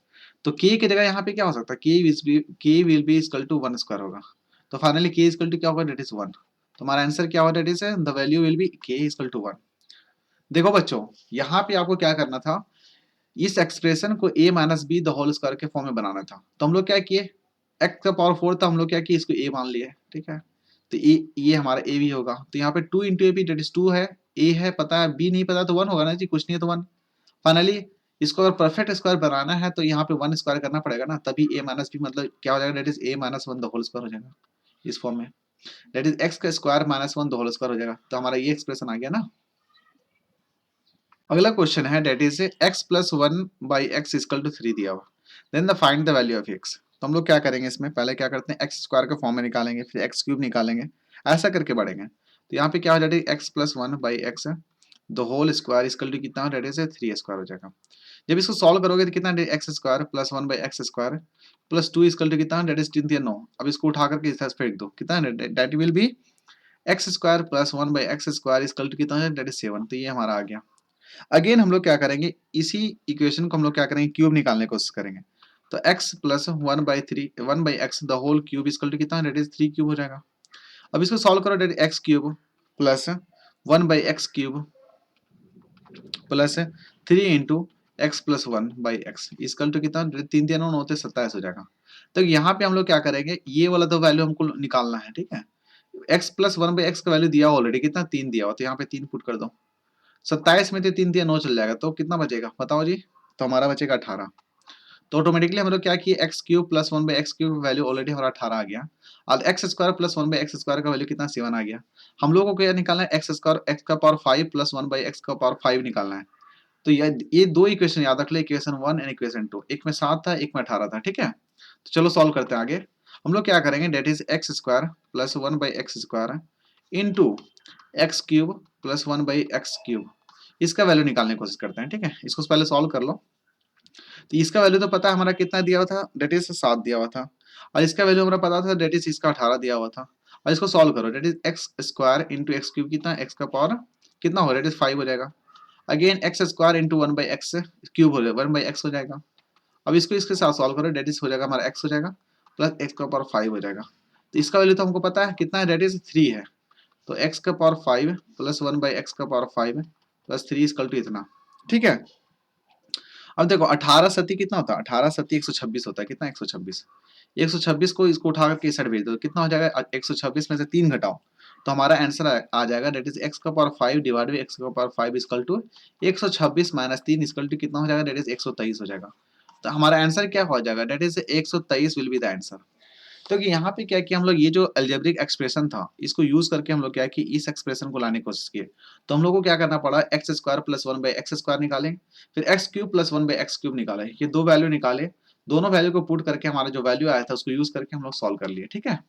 तो k की जगह यहाँ पे क्या हो सकता है, k will be equal to 1 square होगा। तो फाइनली k इक्वल टू क्या होगा, डेट इज 1। तो हमारा आंसर क्या होगा, that is the value will be k equal to 1। देखो बच्चों, यहाँ पे आपको क्या करना था, इस एक्सप्रेशन को a minus B the whole square के फॉर्म में बनाना था। तो हम लोग क्या किए, x का पावर 4 था, हम लोग क्या किए, इसको a मान लिए, ठीक है। तो ये हमारा a भी होगा। तो यहाँ पे 2 into A B that is 2 है, a है पता है, b नहीं पता तो 1 होगा ना जी, कुछ नहीं है तो 1। फाइनली इसको अगर परफेक्ट स्क्वायर बनाना है तो यहाँ पे 1 स्क्वायर करना पड़ेगा ना, तभी a माइनस बी मतलब क्या हो जाएगा, that is a minus 1 the whole square हो जाएगा इस फॉर्म में। डेट इज x का square minus 1 the whole square हो जाएगा। तो हमारा ये एक्सप्रेशन आ गया ना। अगला क्वेश्चन है that is x plus 1 by x equal to 3 दिया हुआ, then the find the value of x। तो हम लोग क्या करेंगे, इसमें पहले क्या करते हैं, एक्स स्क्वायर के फॉर्म में निकालेंगे, फिर एक्स क्यूब निकालेंगे, ऐसा करके बढ़ेंगे। तो यहाँ पे क्या हो जाएगा, x plus 1 by x the whole square equal to कितना, डेट इज 3 स्क्वायर हो जाएगा। जब इसको सॉल्व करोगे तो कितना, x square plus 1 by x square plus 2 equal to कितना, डेट इज 3 9। अब इसको उठा करके इस तरह फेंक दो, कितना, that will be x square plus 1 by x square equal to कितना है, डेट इज 7। तो ये हमारा आ गया। अगेन हम लोग क्या करेंगे, इसी इक्वेशन को हम लोग क्या करेंगे, क्यूब निकालने की कोशिश करेंगे। तो x plus 1 by x the whole cube equal to कितना, डेट इज 3 क्यूब हो जाएगा। अब इसको सॉल्व करो, that x cube plus 1 by x cube plus 3 into x plus 1 by x equal to कितना, 3 3 9 होते 27 हो जाएगा। तो यहाँ पे हम लोग क्या करेंगे, ये वाला तो वैल्यू हमको निकालना है, ठीक है। x प्लस 1 बाई एक्स का वैल्यू दिया ऑलरेडी, कितना, 3 दिया हुआ, तो यहाँ पे 3 पुट कर दो। 27 में तो 3 3 9 चल जाएगा, तो कितना बचेगा बताओ जी। तो हमारा बचेगा 18। तो ऑटोमेटिकली हम लोग क्या किए, x cube plus 1 by x cube value already हमारा 18 आ गया, और x square plus 1 by x square का वैल्यू कितना, 7 आ गया। हम लोगों को क्या निकालना है, एक्स स्क्वायर एक्स का पावर 5 प्लस 1 बाई एक्स का पावर 5 निकालना है। तो ये दो इक्वेशन याद रख ले, इक्वेशन 1 एंड इक्वेशन 2, एक में 7 था, एक में 18 था, ठीक है। तो चलो सॉल्व करते हैं आगे। हम लोग क्या करेंगे, that is x square plus 1 by x square into x cube plus 1 by x cube, इसका वैल्यू निकालने की कोशिश करते हैं, ठीक है। इसको पहले सॉल्व कर लो। तो इसका वैल्यू तो पता है हमारा कितना दिया हुआ था, डेट इज 7 दिया हुआ था, और इसका वैल्यू हमारा पता था, डेट इज इसका 18 दिया हुआ था। और इसको सॉल्व करो, that is x square into x cube कितना, एक्स का पावर कितना हो, डेट इज 5 हो जाएगा। Again x square into 1 by x cube हो जाएगा, 1 बाई एक्स हो जाएगा। अब इसको इसके साथ सॉल्व करो, डेट इज हो जाएगा हमारा एक्स हो जाएगा प्लस एक्स का पावर 5 हो जाएगा। तो इसका वैल्यू तो हमको पता है कितना है, डेट इज 3 है। तो एक्स का पावर 5 प्लस 1 बाई एक्स का पावर 5 प्लस 3 इक्वल टू इतना, ठीक है। अब देखो 18 सती कितना होता है, 18 सती 126 होता है, कितना, 126। 126 को इसको उठा करके इस साइड भेज दो, कितना हो जाएगा, 126 में से 3 घटाओ, तो हमारा आंसर आ जाएगा, डेट इज एक्स का पावर 5 डिवाइड बाई एक्स का power 5 equal to 126 minus 3 equal to कितना हो जाएगा, डेट इज 123 हो जाएगा। तो हमारा आंसर क्या हो जाएगा, that is 123 will be the answer. तो कि यहाँ पे क्या किया हम लोग, ये जो अलजेब्रिक एक्सप्रेशन था इसको यूज करके हम लोग क्या कि इस एक्सप्रेशन को लाने की कोशिश किए। तो हम लोग को क्या करना पड़ा, x square plus 1 by x square निकालें, फिर x cube plus 1 by x cube निकाले, ये दो वैल्यू निकाले, दोनों वैल्यू को पुट करके हमारा जो वैल्यू आया था उसको यूज करके हम लोग सॉल्व कर लिए, ठीक है।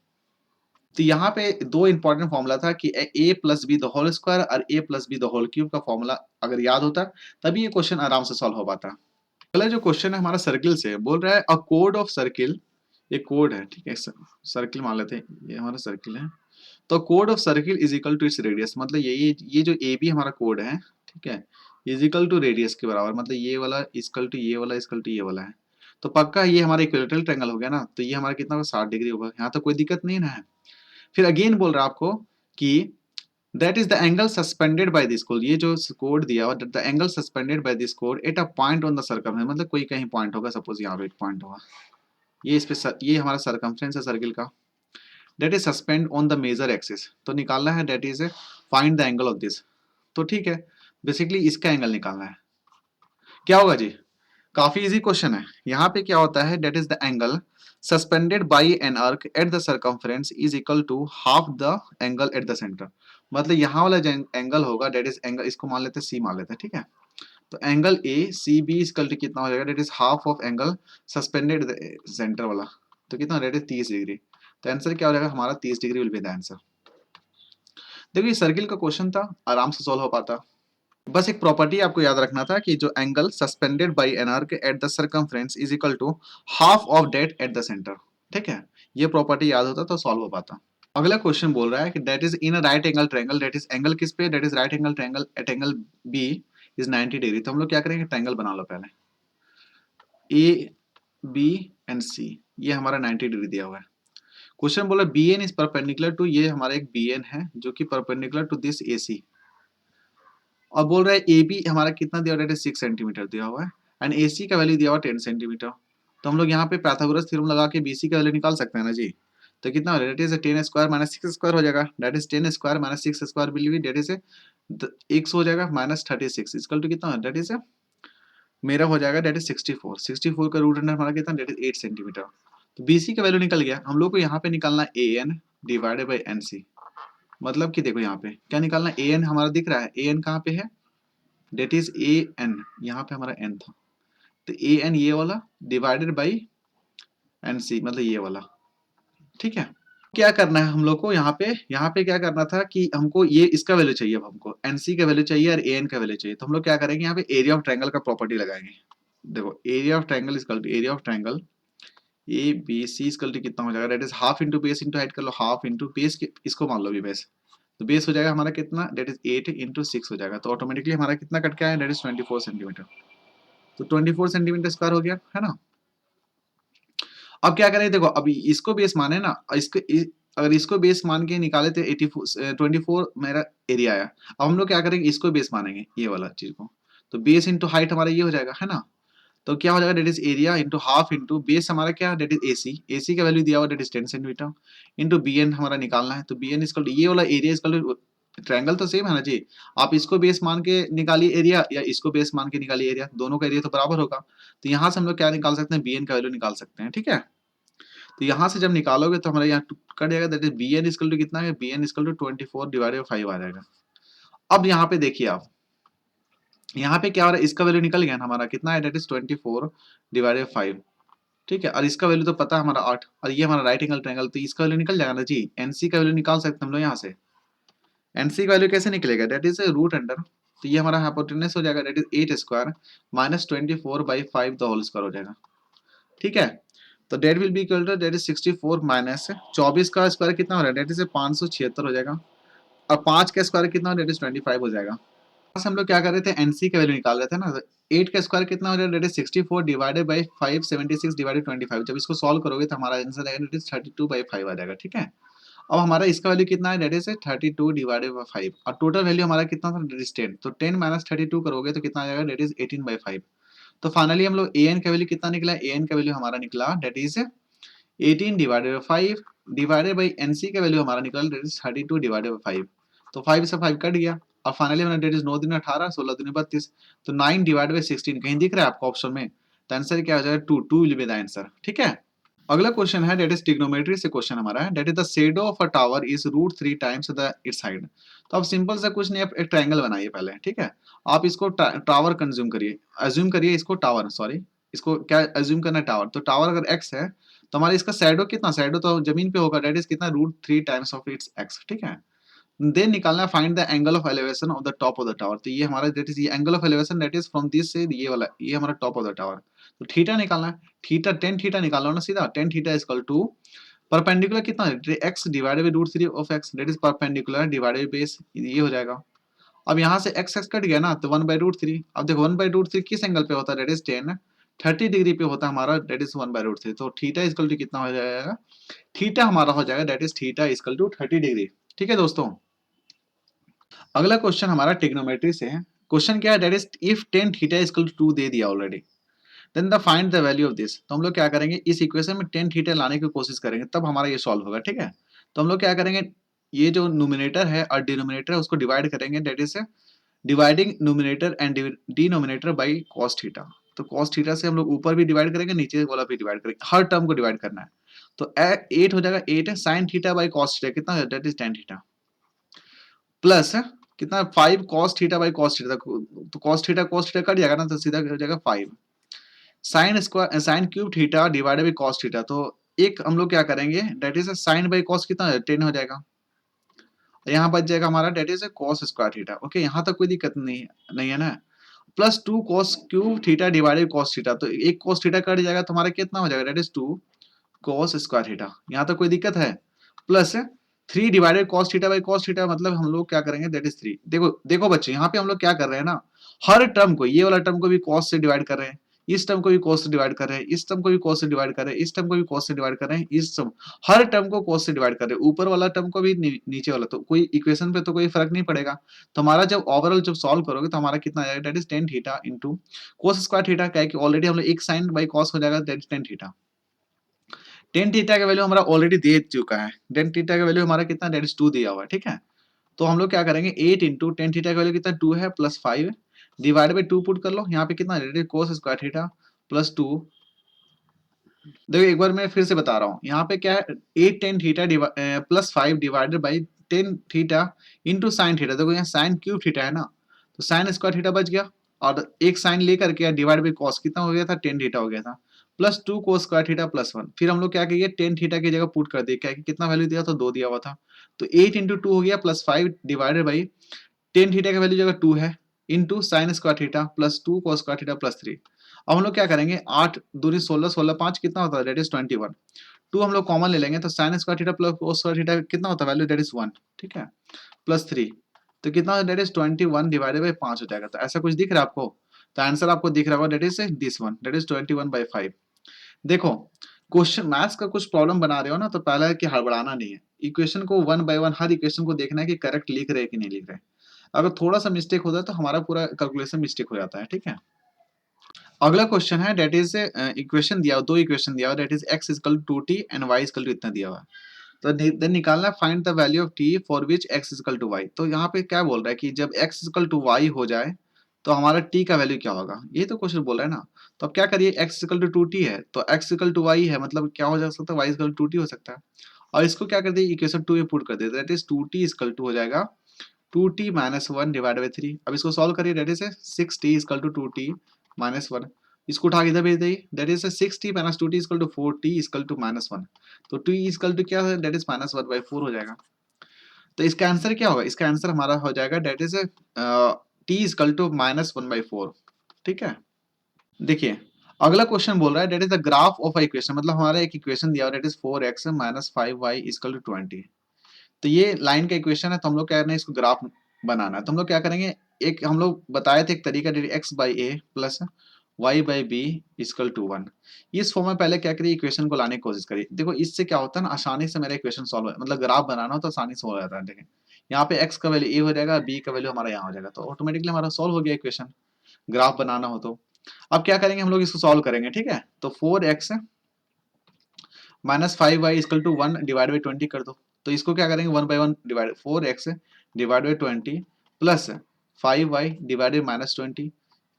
तो यहाँ पे दो इंपॉर्टेंट फॉर्मूला था कि A plus B the whole square और A plus B the whole cube का फॉर्मूला अगर याद होता तभी ये क्वेश्चन आराम से सॉल्व हो पाता। अगला जो क्वेश्चन है हमारा सर्किल से बोल रहा है, अ कोड ऑफ सर्किल, ये कोड है, ठीक है, सर्किल मान लेते हैं, ये हमारा सर्किल है। तो कोड of circle is equal to its radius, मतलब ये जो ए बी हमारा कोड है, ठीक है, इज इक्वल टू रेडियस के बराबर, मतलब ये वाला इक्वल टू ये वाला इक्वल टू ये वाला है। तो पक्का ये हमारा इक्विलेटरल ट्रायंगल हो गया ना, तो ये हमारा कितना होगा, 60 डिग्री होगा, यहाँ तो कोई दिक्कत नहीं ना है। फिर अगेन बोल रहा है आपको कि that is the angle suspended by this code, ये जो कोड दिया हुआ, the angle suspended by this code at a point on the circum, मतलब कोई कहीं पॉइंट होगा, सपोज यहाँ पे एक पॉइंट होगा, ये इस पे ये हमारा सरकमफ्रेंस है सर्किल का, that is suspend on the major axis. तो निकालना है, that is find the angle of this. तो ठीक है, बेसिकली इसका एंगल निकालना है, क्या होगा जी, काफी इजी क्वेश्चन है। यहाँ पे क्या होता है, that is the angle suspended by an arc at the circumference is equal to half the angle at the centre. मतलब यहाँ वाला जो एंगल होगा, डेट इज एंगल, इसको मान लेते हैं सी मान लेते हैं, ठीक है। तो angle A C B equal to कितना हो जाएगा, that is half of angle suspended centre वाला, तो कितना, डेट इज 30 डिग्री। तो आंसर क्या हो जाएगा हमारा, 30 degree will be the answer. देखिए सर्किल का क्वेश्चन था, आराम से सॉल्व हो पाता। बस एक प्रॉपर्टी आपको याद रखना था कि जो angle suspended by an arc at the circumference is equal to half of that at the centre, ठीक है, ये प्रॉपर्टी याद होता तो सॉल्व हो पाता। अगला क्वेश्चन बोल रहा है कि that is in a right angle triangle, that is angle किस पे, that is right angle triangle at angle B is 90 degree. तो हम लोग क्या करेंगे, ट्रायंगल बना लो पहले, ए बी एंड सी, ये हमारा 90 डिग्री दिया हुआ है। क्वेश्चन बोला B N is perpendicular to, ये हमारा एक बी एन है जो कि perpendicular to this A C, और बोल रहा है ए बी हमारा कितना दिया हुआ है, 6 सेंटीमीटर दिया हुआ है, एंड ए सी का वैल्यू दिया हुआ 10 सेंटीमीटर। तो हम लोग यहाँ पे पाइथागोरस थ्योरम लगा के बी सी का वैल्यू निकाल सकते हैं ना जी। तो कितना हो जाएगा, that is 10 square minus 6 square हो जाएगा, that is 10 square minus 6 square will be that is x हो जाएगा माइनस 36 इक्वल टू कितना, डेट इज मेरा हो जाएगा डेट इज 64, 64 का रूट अंडर हमारा कितना, डेट इज 8 सेंटीमीटर। तो BC का वैल्यू निकल गया। हम लोग को यहाँ पे निकालना A N divided by N C, मतलब कि देखो यहाँ पे क्या निकालना, ए एन हमारा दिख रहा है, ए एन कहाँ पे है, डेट इज ए एन, यहाँ पे हमारा एन था, तो ए एन ये वाला डिवाइडेड बाई एन सी मतलब ये वाला, ठीक है। क्या करना है हम लोग को यहाँ पे क्या करना था कि हमको ये इसका वैल्यू चाहिए, अब हमको एनसी का वैल्यू चाहिए और एन का वैल्यू चाहिए। तो हम लोग क्या करेंगे, यहाँ पे एरिया ऑफ ट्रायंगल का प्रॉपर्टी लगाएंगे। देखो area of triangle equal to area of triangle A B C equal to कितना हो जाएगा, that is half into base into height कर लो, हाफ इंटू बेस, इसको मान लो भी बेस, तो बेस हो जाएगा हमारा कितना, दैट इज 8 इंटू 6 हो जाएगा, तो ऑटोमेटिकली हमारा कितना कट के आया, दैट इज 24 सेंटीमीटर। तो 24 सेंटीमीटर स्क्वायर हो गया है ना। अब क्या करें, देखो अभी इसको बेस माने ना, अगर इसको बेस मान के निकाले थे 24 मेरा एरिया आया। अब हम लोग क्या करेंगे, इसको बेस मानेंगे ये वाला चीज को, तो बेस इंटू हाइट हमारा ये हो जाएगा है ना। तो क्या हो जाएगा, that is area into half into base हमारा क्या, डेट इज एसी, एसी का वैल्यू दिया हुआ that is 10 centimetre into B N हमारा निकालना है। तो बी एन इसका ये वाला एरिया इसका ट्रायंगल तो सेम है ना जी, आप इसको बेस मान के निकालिए एरिया या इसको बेस मान के निकालिए एरिया, दोनों का एरिया तो बराबर होगा। तो यहाँ से हम लोग क्या निकाल सकते हैं, बी एन का वैल्यू निकाल सकते हैं, ठीक है। तो यहाँ से जब निकालोगे तो हमारे यहाँ कट जाएगा, that is B N equal to कितना है, B N equal to 24 divided by 5 आ जाएगा। अब यहाँ पे देखिए आप, यहाँ पे क्या हो रहा है, इसका वैल्यू निकल गया ना हमारा, कितना है, दैट इज 24 डिवाइडेड बाई 5, ठीक है। और इसका वैल्यू तो पता है हमारा 8, और ये हमारा राइट एंगल ट्रायंगल, तो इसका वैल्यू निकल जाएगा ना जी। एनसी का वैल्यू निकाल सकते हैं हम लोग यहाँ से। एनसी का वैल्यू कैसे निकलेगा, दैट इज रूट अंडर, तो ये हमारा हाइपोटेनस हो जाएगा, that is 8 square minus 24 by 5 the whole square हो जाएगा, ठीक है। तो that will be equal to that is 64 minus 24 का स्क्वायर कितना हो रहा है, डेट इज 576 हो जाएगा, और 5 का स्क्वायर कितना हो रहा है, डेट इज 25 हो जाएगा। बस हम लोग क्या कर रहे थे, एनसी का वैल्यू निकाल रहे थे ना। 8 का स्क्वायर कितना हो जाएगा, that is 64 divided by 576 divided 25, जब इसको सॉल्व करोगे तो हमारा आंसर आएगा, डेट इज 32 बाई 5 आ जाएगा, ठीक है। अब हमारा इसका वैल्यू कितना है, डेट इज 32 डिवाइडेड बाई 5, और टोटल वैल्यू हमारा कितना था, डेट इज 10, तो 10 माइनस 32 करोगे तो कितना आ जाएगा, डेट इज 18 बाई 5। तो फाइनली हम लोग ए एन का वैल्यू कितना निकला, ए एन का वैल्यू हमारा निकला that is 18 divided by 5 divided by NC का वैल्यू हमारा निकला डेट इज 32 डिवाइडेड बाई 5। तो 5 से 5 कट गया, और फाइनली हमारा डेट इज 9 दूनी 18, 16 दूनी 32, तो 9 डिवाइडेड बाई 16 कहीं दिख रहा है आपको ऑप्शन में, तो आंसर क्या हो जाएगा, 2, 2 विल बी द आंसर, ठीक है। अगला क्वेश्चन है, डेट इज ट्रिग्नोमेट्री से क्वेश्चन हमारा है, that is the shadow of a tower is root 3 times the its height. तो आप सिंपल सा कुछ नहीं, आप एक ट्रायंगल बनाइए पहले, ठीक है। आप इसको टावर कंज्यूम करिए, अज्यूम करिए इसको टावर, सॉरी इसको क्या अज्यूम करना है, टावर। तो टावर अगर एक्स है तो हमारा इसका शैडो कितना, शैडो तो जमीन पे होगा, डेट इज कितना, root 3 times of its x, ठीक है। देन निकालना है, find the angle of elevation of the top of the tower. तो ये हमारा दैट इज ये angle of elevation that is from this से ये वाला, ये हमारा टॉप ऑफ द टावर। तो थीटा निकालना है, थीटा टेन थीटा निकालना ना सीधा, tan theta is equal to perpendicular कितना है, x divided by root 3 of x, that is perpendicular divided base, ये हो जाएगा। अब यहाँ से एक्स एक्स कट गया ना, तो 1/√3। अब देखो 1/√3 किस एंगल पे होता है, दैट इज 10 30 डिग्री पे होता है हमारा, दैट इज 1/√3। तो थीटा इक्वल टू कितना हो जाएगा, थीटा हमारा हो जाएगा that is theta equal to 30 degree, ठीक है दोस्तों। अगला क्वेश्चन हमारा ट्रिग्नोमेट्री से है। क्वेश्चन क्या है, that is if tan theta equal to 2 दे दिया already, then the find the value of this. तो हम लोग क्या करेंगे, इस इक्वेशन में tan थीटा लाने की कोशिश करेंगे, तब हमारा ये सॉल्व होगा, ठीक है। तो हम लोग क्या करेंगे, ये जो न्यूमरेटर है और डिनोमिनेटर है उसको डिवाइड करेंगे, that is dividing numerator and denominator by cos theta. तो cos थीटा से हम लोग ऊपर भी डिवाइड करेंगे, नीचे वाला भी डिवाइड करेंगे, हर टर्म को डिवाइड करना है। तो 8 हो जाएगा, 8 है sin theta by cos theta कितना है, that is tan theta, plus कितना 5 cos theta by cos theta, तो cos थीटा कट जाएगा ना, तो सीधा हो जाएगा 5 sin cube theta divided by cos theta. तो एक हम लोग क्या करेंगे, that is sin by cos कितना है, 10 हो जाएगा, यहाँ बच जाएगा हमारा that is cos square theta, okay यहाँ तक कोई दिक्कत नहीं है ना। Plus 2 cos cube theta divided cos theta, तो एक cos थीटा कट जाएगा तो हमारा कितना हो जाएगा, that is 2 cos square theta, यहाँ तक कोई दिक्कत है। Plus 3 divided cos theta by cos theta मतलब हम लोग क्या करेंगे दैट इज 3। देखो देखो बच्चे यहाँ पे हम लोग क्या कर रहे हैं ना, हर टर्म को, ये वाला टर्म को भी cos से डिवाइड कर रहे हैं, इस टर्म को भी cos से डिवाइड कर रहे हैं, इस टर्म को भी cos से डिवाइड कर रहे हैं, इस टर्म को भी cos से डिवाइड कर रहे हैं, इस टर्म, हर टर्म को cos से डिवाइड कर रहे हैं, ऊपर वाला टर्म को भी नीचे वाला, तो कोई इक्वेशन पे तो कोई फर्क नहीं पड़ेगा। तो हमारा जब ओवरऑल जब सॉल्व करोगे तो हमारा कितना आ जाएगा that is tan theta into cos square theta, क्या है कि ऑलरेडी हम लोग एक साइन बाई कॉस हो जाएगा that is tan theta. Tan theta का वैल्यू हमारा ऑलरेडी दे चुका है, टेन थीटा का वैल्यू हमारा कितना दैट इज 2 दिया हुआ है, ठीक है। तो हम लोग क्या करेंगे 8 इंटू टेन थीटा का वैल्यू कितना 2 है प्लस 5 डिवाइड बाई 2 पुट कर लो, यहाँ पे कितना that is cos square theta plus 2। देखो एक बार मैं फिर से बता रहा हूँ, यहाँ पे क्या है 8 tan theta plus 5 divided by tan theta into sine theta. देखो यहाँ साइन क्यूब थीटा है ना, तो साइन स्क्वायर थीटा बच गया, और एक साइन लेकर के डिवाइड बाई कॉस कितना हो गया था, टेन थीटा हो गया था, plus 2 cos square theta plus 1। फिर हम लोग क्या किए टेन थीटा की जगह पुट कर दिए, क्या कि कितना वैल्यू दिया था 2 दिया हुआ था, तो 8 इंटू 2 हो गया plus 5 divided by tan theta का वैल्यू जगह 2 है into sine square theta plus 2 cos square theta plus 3। अब हम लोग क्या करेंगे 8 दूनी 16, 16 5 कितना होता है दैट इज 21। 2 हम लोग कॉमन ले लेंगे तो sine square theta plus cos square theta कितना होता है वैल्यू दैट इज 1, ठीक है, प्लस 3, तो कितना होता है दैट इज 21 डिवाइडेड बाई 5 हो जाएगा। तो ऐसा कुछ दिख रहा है आपको, तो आंसर आपको दिख रहा होगा that is this one that is 21/5। देखो क्वेश्चन मैथ्स का कुछ प्रॉब्लम बना रहे हो ना, तो पहला है कि हड़बड़ाना नहीं है, इक्वेशन को one by one her equation को देखना है कि करेक्ट लिख रहे हैं कि नहीं लिख रहे। अगर थोड़ा सा मिस्टेक होता है तो हमारा पूरा कैलकुलेशन मिस्टेक हो जाता है, ठीक है। अगला क्वेश्चन है दैट इज इक्वेशन दिया हुआ, दो इक्वेशन दिया हुआ that is x equal to T and y equal to इतना दिया हुआ है। तो देन निकालना find the value of t for which x equal to y। तो यहाँ पे क्या बोल रहा है कि जब x इक्वल टू y हो जाए तो हमारा t का वैल्यू क्या होगा, ये तो क्वेश्चन बोल रहा है ना। तो अब क्या करिए x इक्वल टू t है तो x इक्वल टू y है, मतलब क्या हो जा सकता है y इक्वल टू t हो सकता है, और इसको क्या कर दिए इक्वेशन 2 में पुट कर दिए that is 2t equal to हो जाएगा 2t माइनस 1 डिवाइड बाई 3। अब इसको सॉल्व करिए that is 6t equal to 2t minus 1, इसको उठा के इधर भेज दिए that is 6t minus 2t equal to 4t equal to minus 1। तो t इक्वल टू क्या है दैट इज माइनस 1/4 हो जाएगा। तो इसका आंसर क्या होगा, इसका आंसर हमारा हो जाएगा that is t equal to minus 1/4, ठीक है। देखिए अगला क्वेश्चन बोल रहा है that is the graph of a equation, मतलब हमारा एक इक्वेशन दिया हुआ that is 4x minus 5y equal to 20। तो ये लाइन का इक्वेशन है, तो हम लोग क्या करना है इसको ग्राफ बनाना है। तो हम लोग क्या करेंगे, एक हम लोग बताए थे एक तरीका x by A plus Y by B equal to 1, इस फॉर्म में पहले क्या करिए इक्वेशन को लाने की कोशिश करिए। देखो इससे क्या होता है ना आसानी से मेरा इक्वेशन सॉल्व हो, मतलब ग्राफ बनाना हो तो आसानी से हो जाता है। देखिए यहाँ पे x का वैल्यू ए हो जाएगा, b का वैल्यू हमारा यहाँ हो जाएगा, तो ऑटोमेटिकली हमारा सॉल्व हो गया इक्वेशन, ग्राफ बनाना हो तो। अब क्या करेंगे हम लोग इसको सॉल्व करेंगे, ठीक है। तो 4x minus 5y equal to 1 divide by 20 कर दो, तो इसको क्या करेंगे 1 by 1 divide 4x divide by 20 plus 5y divide by minus 20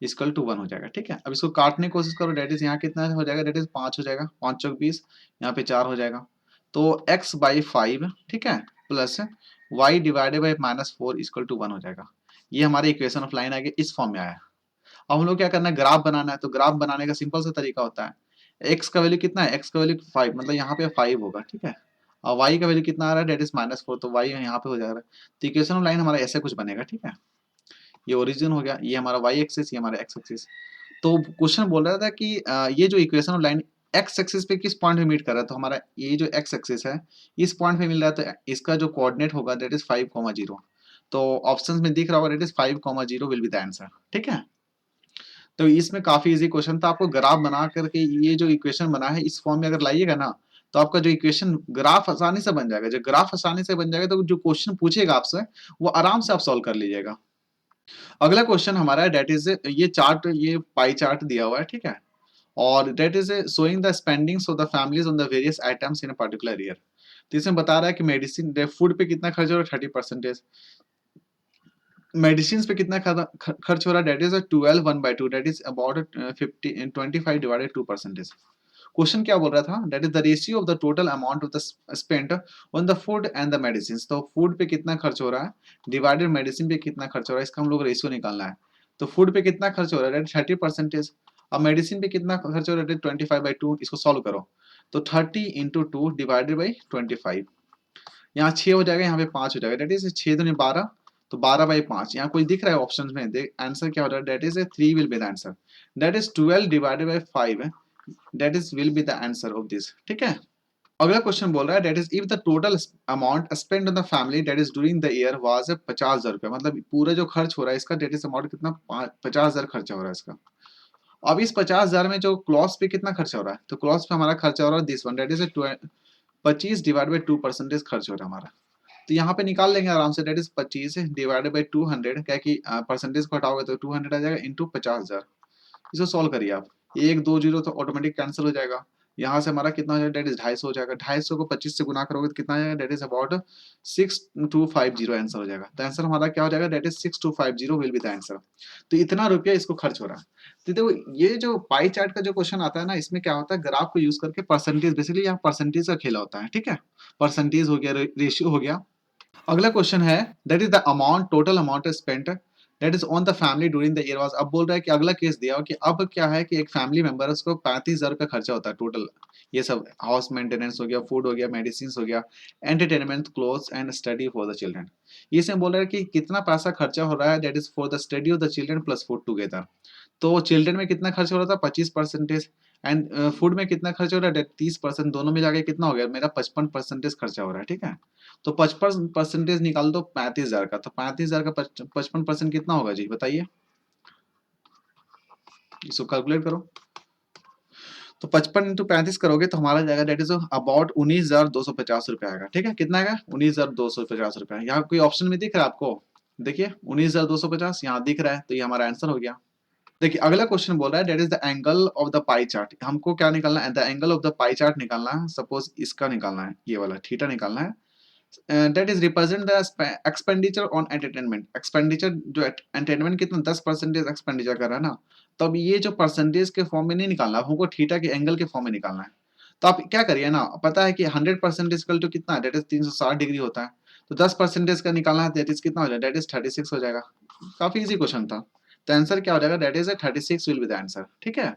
equal to 1 हो जाएगा, ठीक है। अब इसको काटने की कोशिश करो डेट इज यहाँ कितना हो जाएगा डेट इज 5 हो जाएगा, 5 चौक 20, यहाँ पे 4 हो जाएगा, तो x बाई 5, ठीक है, plus y divided by minus 4 equal to 1 हो जाएगा। ये हमारे इक्वेशन ऑफ लाइन आगे इस फॉर्म में आया। अब हम लोग क्या करना है ग्राफ बनाना है, तो ग्राफ बनाने का सिंपल सा तरीका होता है, x का वैल्यू कितना है, x का वैल्यू 5, मतलब यहाँ पे 5 होगा, ठीक है, और y का वैल्यू कितना आ रहा है डेट इज माइनस 4, तो y यहाँ पे हो जाएगा। तो इक्वेशन ऑफ लाइन हमारा ऐसे कुछ बनेगा, ठीक है। ये ओरिजिन हो गया, ये हमारा y एक्सिस, ये हमारा x एक्सिस। तो क्वेश्चन बोल रहा था कि ये जो equation of line x axis पे किस पॉइंट पे मीट कर रहा है, तो हमारा ये जो x एक्सिस है इस पॉइंट पे मिल रहा है, तो इसका जो कोऑर्डिनेट होगा दैट इज 5,0। तो ऑप्शंस में दिख रहा होगा that is 5,0 will be the answer, ठीक है। तो इसमें काफी इजी क्वेश्चन था, आपको ग्राफ बना करके ये जो इक्वेशन बना है इस फॉर्म में अगर लाइएगा ना, तो आपका जो इक्वेशन ग्राफ आसानी से बन जाएगा। जब ग्राफ आसानी से बन जाएगा तो जो क्वेश्चन पूछेगा आपसे वो आराम से आप सॉल्व कर लीजिएगा। अगला क्वेश्चन हमारा है डेट इज ये चार्ट, ये पाई चार्ट दिया हुआ है, ठीक है, और that is showing the spendings of the families on the various items in a particular year. तो इसमें बता रहा है कि मेडिसिन फूड पे कितना खर्च हो रहा है 30%, मेडिसिन पे कितना खर्च हो रहा है that is 12 1/2 that is about 25 divided 2%। क्वेश्चन क्या बोल रहा था that is the ratio of the total amount of the spent on the food and the medicine. तो फूड पे कितना खर्च हो रहा है डिवाइडेड मेडिसिन पे कितना खर्च हो रहा है, इसका हम लोग रेशियो निकालना है। तो फूड पे कितना खर्च हो रहा है 30%, अब मेडिसिन पे कितना खर्च हो रहा है 25/2, इसको सॉल्व करो तो 30 इंटू 2 डिवाइडेड बाई 25, यहाँ 6 हो जाएगा, यहाँ पे 5 हो जाएगा, डेट इज 6 दूनी 12, तो 12/5। यहाँ कोई दिख रहा है ऑप्शन में, देख आंसर क्या हो रहा है that is 3 will be the answer, that is 12 divided by 5 that is will be the answer of this, ठीक है। अगला क्वेश्चन बोल रहा है that is if the total amount spend on the family that is during the year was 50,000 रुपया, मतलब पूरा जो खर्च हो रहा है इसका दैट इज अमाउंट कितना 50,000 खर्चा हो रहा है इसका। अब इस 50,000 में जो क्लॉथ पे कितना खर्चा हो रहा है, तो क्लॉथ पे हमारा खर्चा हो रहा है this one that is 25 divide by 2% खर्च हो रहा है हमारा। तो यहाँ पे निकाल लेंगे आराम से, दैट इज 25 डिवाइडेड बाई 200, क्या कि परसेंटेज को हटाओगे तो 200 आ जाएगा इंटू 50,000। इसको सॉल्व करिए आप, एक दो जीरो तो ऑटोमेटिक कैंसिल हो जाएगा। यहाँ से हमारा कितना हो जाएगा, डेट इज 250 हो जाएगा। 250 को 25 से गुना करोगे तो कितना आ जाएगा, डेट इज अबाउट 6250 आंसर हो जाएगा। तो आंसर हमारा क्या हो जाएगा, that is 6250 will be the answer. तो इतना रुपया इसको खर्च हो रहा है। तो देखो ये जो पाई चार्ट का जो क्वेश्चन आता है ना, इसमें क्या होता है, ग्राफ को यूज करके परसेंटेज, बेसिकली यहाँ परसेंटेज का खेला होता है, ठीक है। परसेंटेज हो गया, रेशियो हो गया। अगला क्वेश्चन है that is the amount, total amount spent that is on the family during the year was. अब बोल रहा है कि अगला केस दिया हो कि अब क्या है कि एक फैमिली मेंबर है, उसको 35,000 रुपया खर्चा होता है टोटल। ये सब हाउस मेंटेनेंस हो गया, फूड हो गया, मेडिसिन हो गया, entertainment, clothes and study for the children. ये से बोल रहा है कि कितना पैसा खर्चा हो रहा है, that is for the study of the children plus food together. तो चिल्ड्रन में कितना खर्च हो रहा था, 25%, एंड फूड में कितना खर्च हो रहा है, 30%। दोनों में जाके कितना हो गया, मेरा 55% खर्चा हो रहा है, ठीक है। तो 55% निकाल दो 35,000 का, तो 35,000 का 55% कितना होगा जी, बताइए, इसको कैलकुलेट करो। तो 55 इंटू 35 करोगे तो हमारा जाएगा डेट इज अबाउट 19,250 रुपया आएगा, ठीक है। कितना आएगा, 19,250 रुपया। यहाँ कोई ऑप्शन में दिख रहा है आपको, देखिए 19,250 यहाँ दिख रहा है, तो ये हमारा आंसर हो गया। देखिए अगला क्वेश्चन बोल रहा है that is the angle of the pie chart. हमको क्या निकालना है, the angle of the pie chart निकालना है। सपोज इसका निकालना है, ये वाला थीटा निकालना है। That is represent the expenditure on entertainment. Expenditure जो एंटरटेनमेंट कितना 10% एक्सपेंडिचर कर रहा है ना, तो अब ये जो परसेंटेज के फॉर्म में नहीं निकालना, हमको थीटा के एंगल के फॉर्म में निकालना है। तो आप क्या करिए ना, पता है कि 100% इक्वल टू कितना है, दैट इज 360 डिग्री होता है। तो 10% का निकालना है, दैट इज कितना हो जाएगा, दैट इज 36 हो जाएगा। काफी इजी क्वेश्चन था। तो आंसर क्या हो जाएगा, that is 36 will be the answer, ठीक है।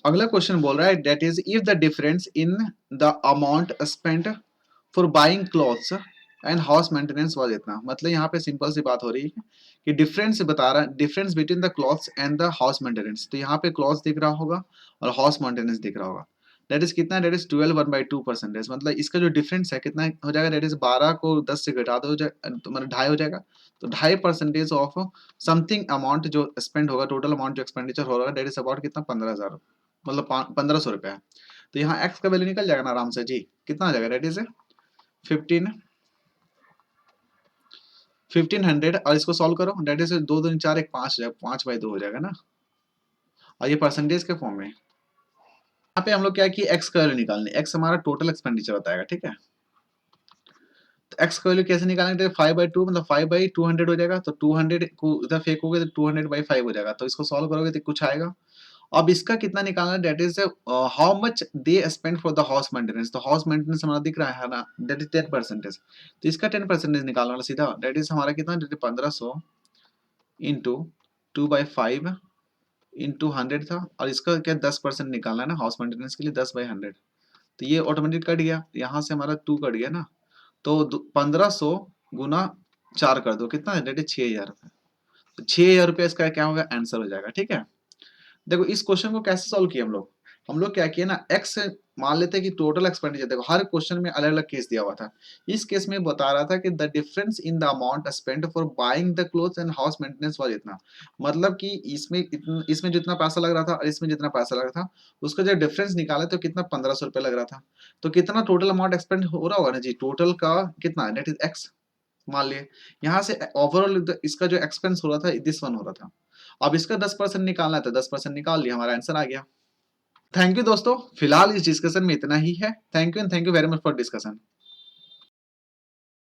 अगला क्वेश्चन बोल रहा है that is if the difference in the amount spent for buying clothes and house maintenance was इतना। मतलब यहाँ पे सिंपल सी बात हो रही है कि डिफरेंस बता रहा है, difference between the clothes and the house maintenance. तो यहाँ पे क्लॉथ्स दिख रहा होगा और हाउस मेंटेनेंस दिख रहा होगा। दैट इज कितना, दैट इज 12/2%। मतलब इसका जो डिफरेंस है कितना हो जाएगा, दैट इज 12 को 10 से घटा दो तो मतलब 2.5 हो जाएगा। तो 2.5% ऑफ समथिंग अमाउंट जो स्पेंड होगा, टोटल अमाउंट जो एक्सपेंडिचर हो रहा है, दैट इज अबाउट कितना 15,000, मतलब 1500 रुपया है। तो यहाँ एक्स का वैल्यू निकल जाएगा ना आराम से जी, कितना आ जाएगा, दैट इज 1500। और इसको सॉल्व करो, दैट इज 2 2 4 1 5 5/2 हो जाएगा ना। और ये परसेंटेज के फॉर्म में यहाँ पे हम लोग क्या है कि एक्स का वैल्यू निकालने, एक्स हमारा टोटल एक्सपेंडिचर बताएगा, ठीक है। तो एक्स का वैल्यू कैसे निकालेंगे, 5/2 मतलब 5/200 हो जाएगा। तो 200 को इधर फेंकोगे तो 200/5 हो जाएगा। तो इसको सॉल्व करोगे तो कुछ आएगा। अब इसका कितना निकालना है, that is how much they spend for the house maintenance. तो हाउस मेंटेनेंस हमारा दिख रहा है ना, दैट इज 10%। तो इसका 10% निकालना है सीधा, दैट इज हमारा कितना, दैट इज 1500 इंटू 2/5 इंटू 100 था। और इसका क्या 10% निकालना है ना हाउस मेंटेनेंस के लिए, 10/100। तो ये ऑटोमेटिक कट गया, यहाँ से हमारा 2 कट गया ना। तो 1500 गुना 4 कर दो, कितना है, डेट 6,000 रुपये। तो 6,000 रुपये इसका क्या होगा, आंसर हो जाएगा, ठीक है। देखो इस क्वेश्चन को कैसे सॉल्व किया हम लोग क्या किए ना, एक्स मान लेते हैं कि टोटल एक्सपेंडिचर, देखो हर क्वेश्चन में अलग अलग केस दिया हुआ था। इस केस में बता रहा था कि the difference in the amount spend for buying the clothes and house maintenance was इतना। मतलब कि इसमें जितना पैसा लग रहा था और इसमें जितना पैसा लग रहा था, उसका जब डिफरेंस निकाले तो कितना 1500 रुपये लग रहा था। तो कितना टोटल अमाउंट एक्सपेंड हो रहा होगा ना जी, टोटल का कितना, डेट इज एक्स मान लिए। यहाँ से ओवरऑल इसका जो एक्सपेंस हो रहा था दिस वन हो रहा था। अब इसका 10% निकालना है, तो 10% निकाल लिया, हमारा आंसर आ गया। थैंक यू दोस्तों, फिलहाल इस डिस्कशन में इतना ही है। Thank you and thank you very much for discussion.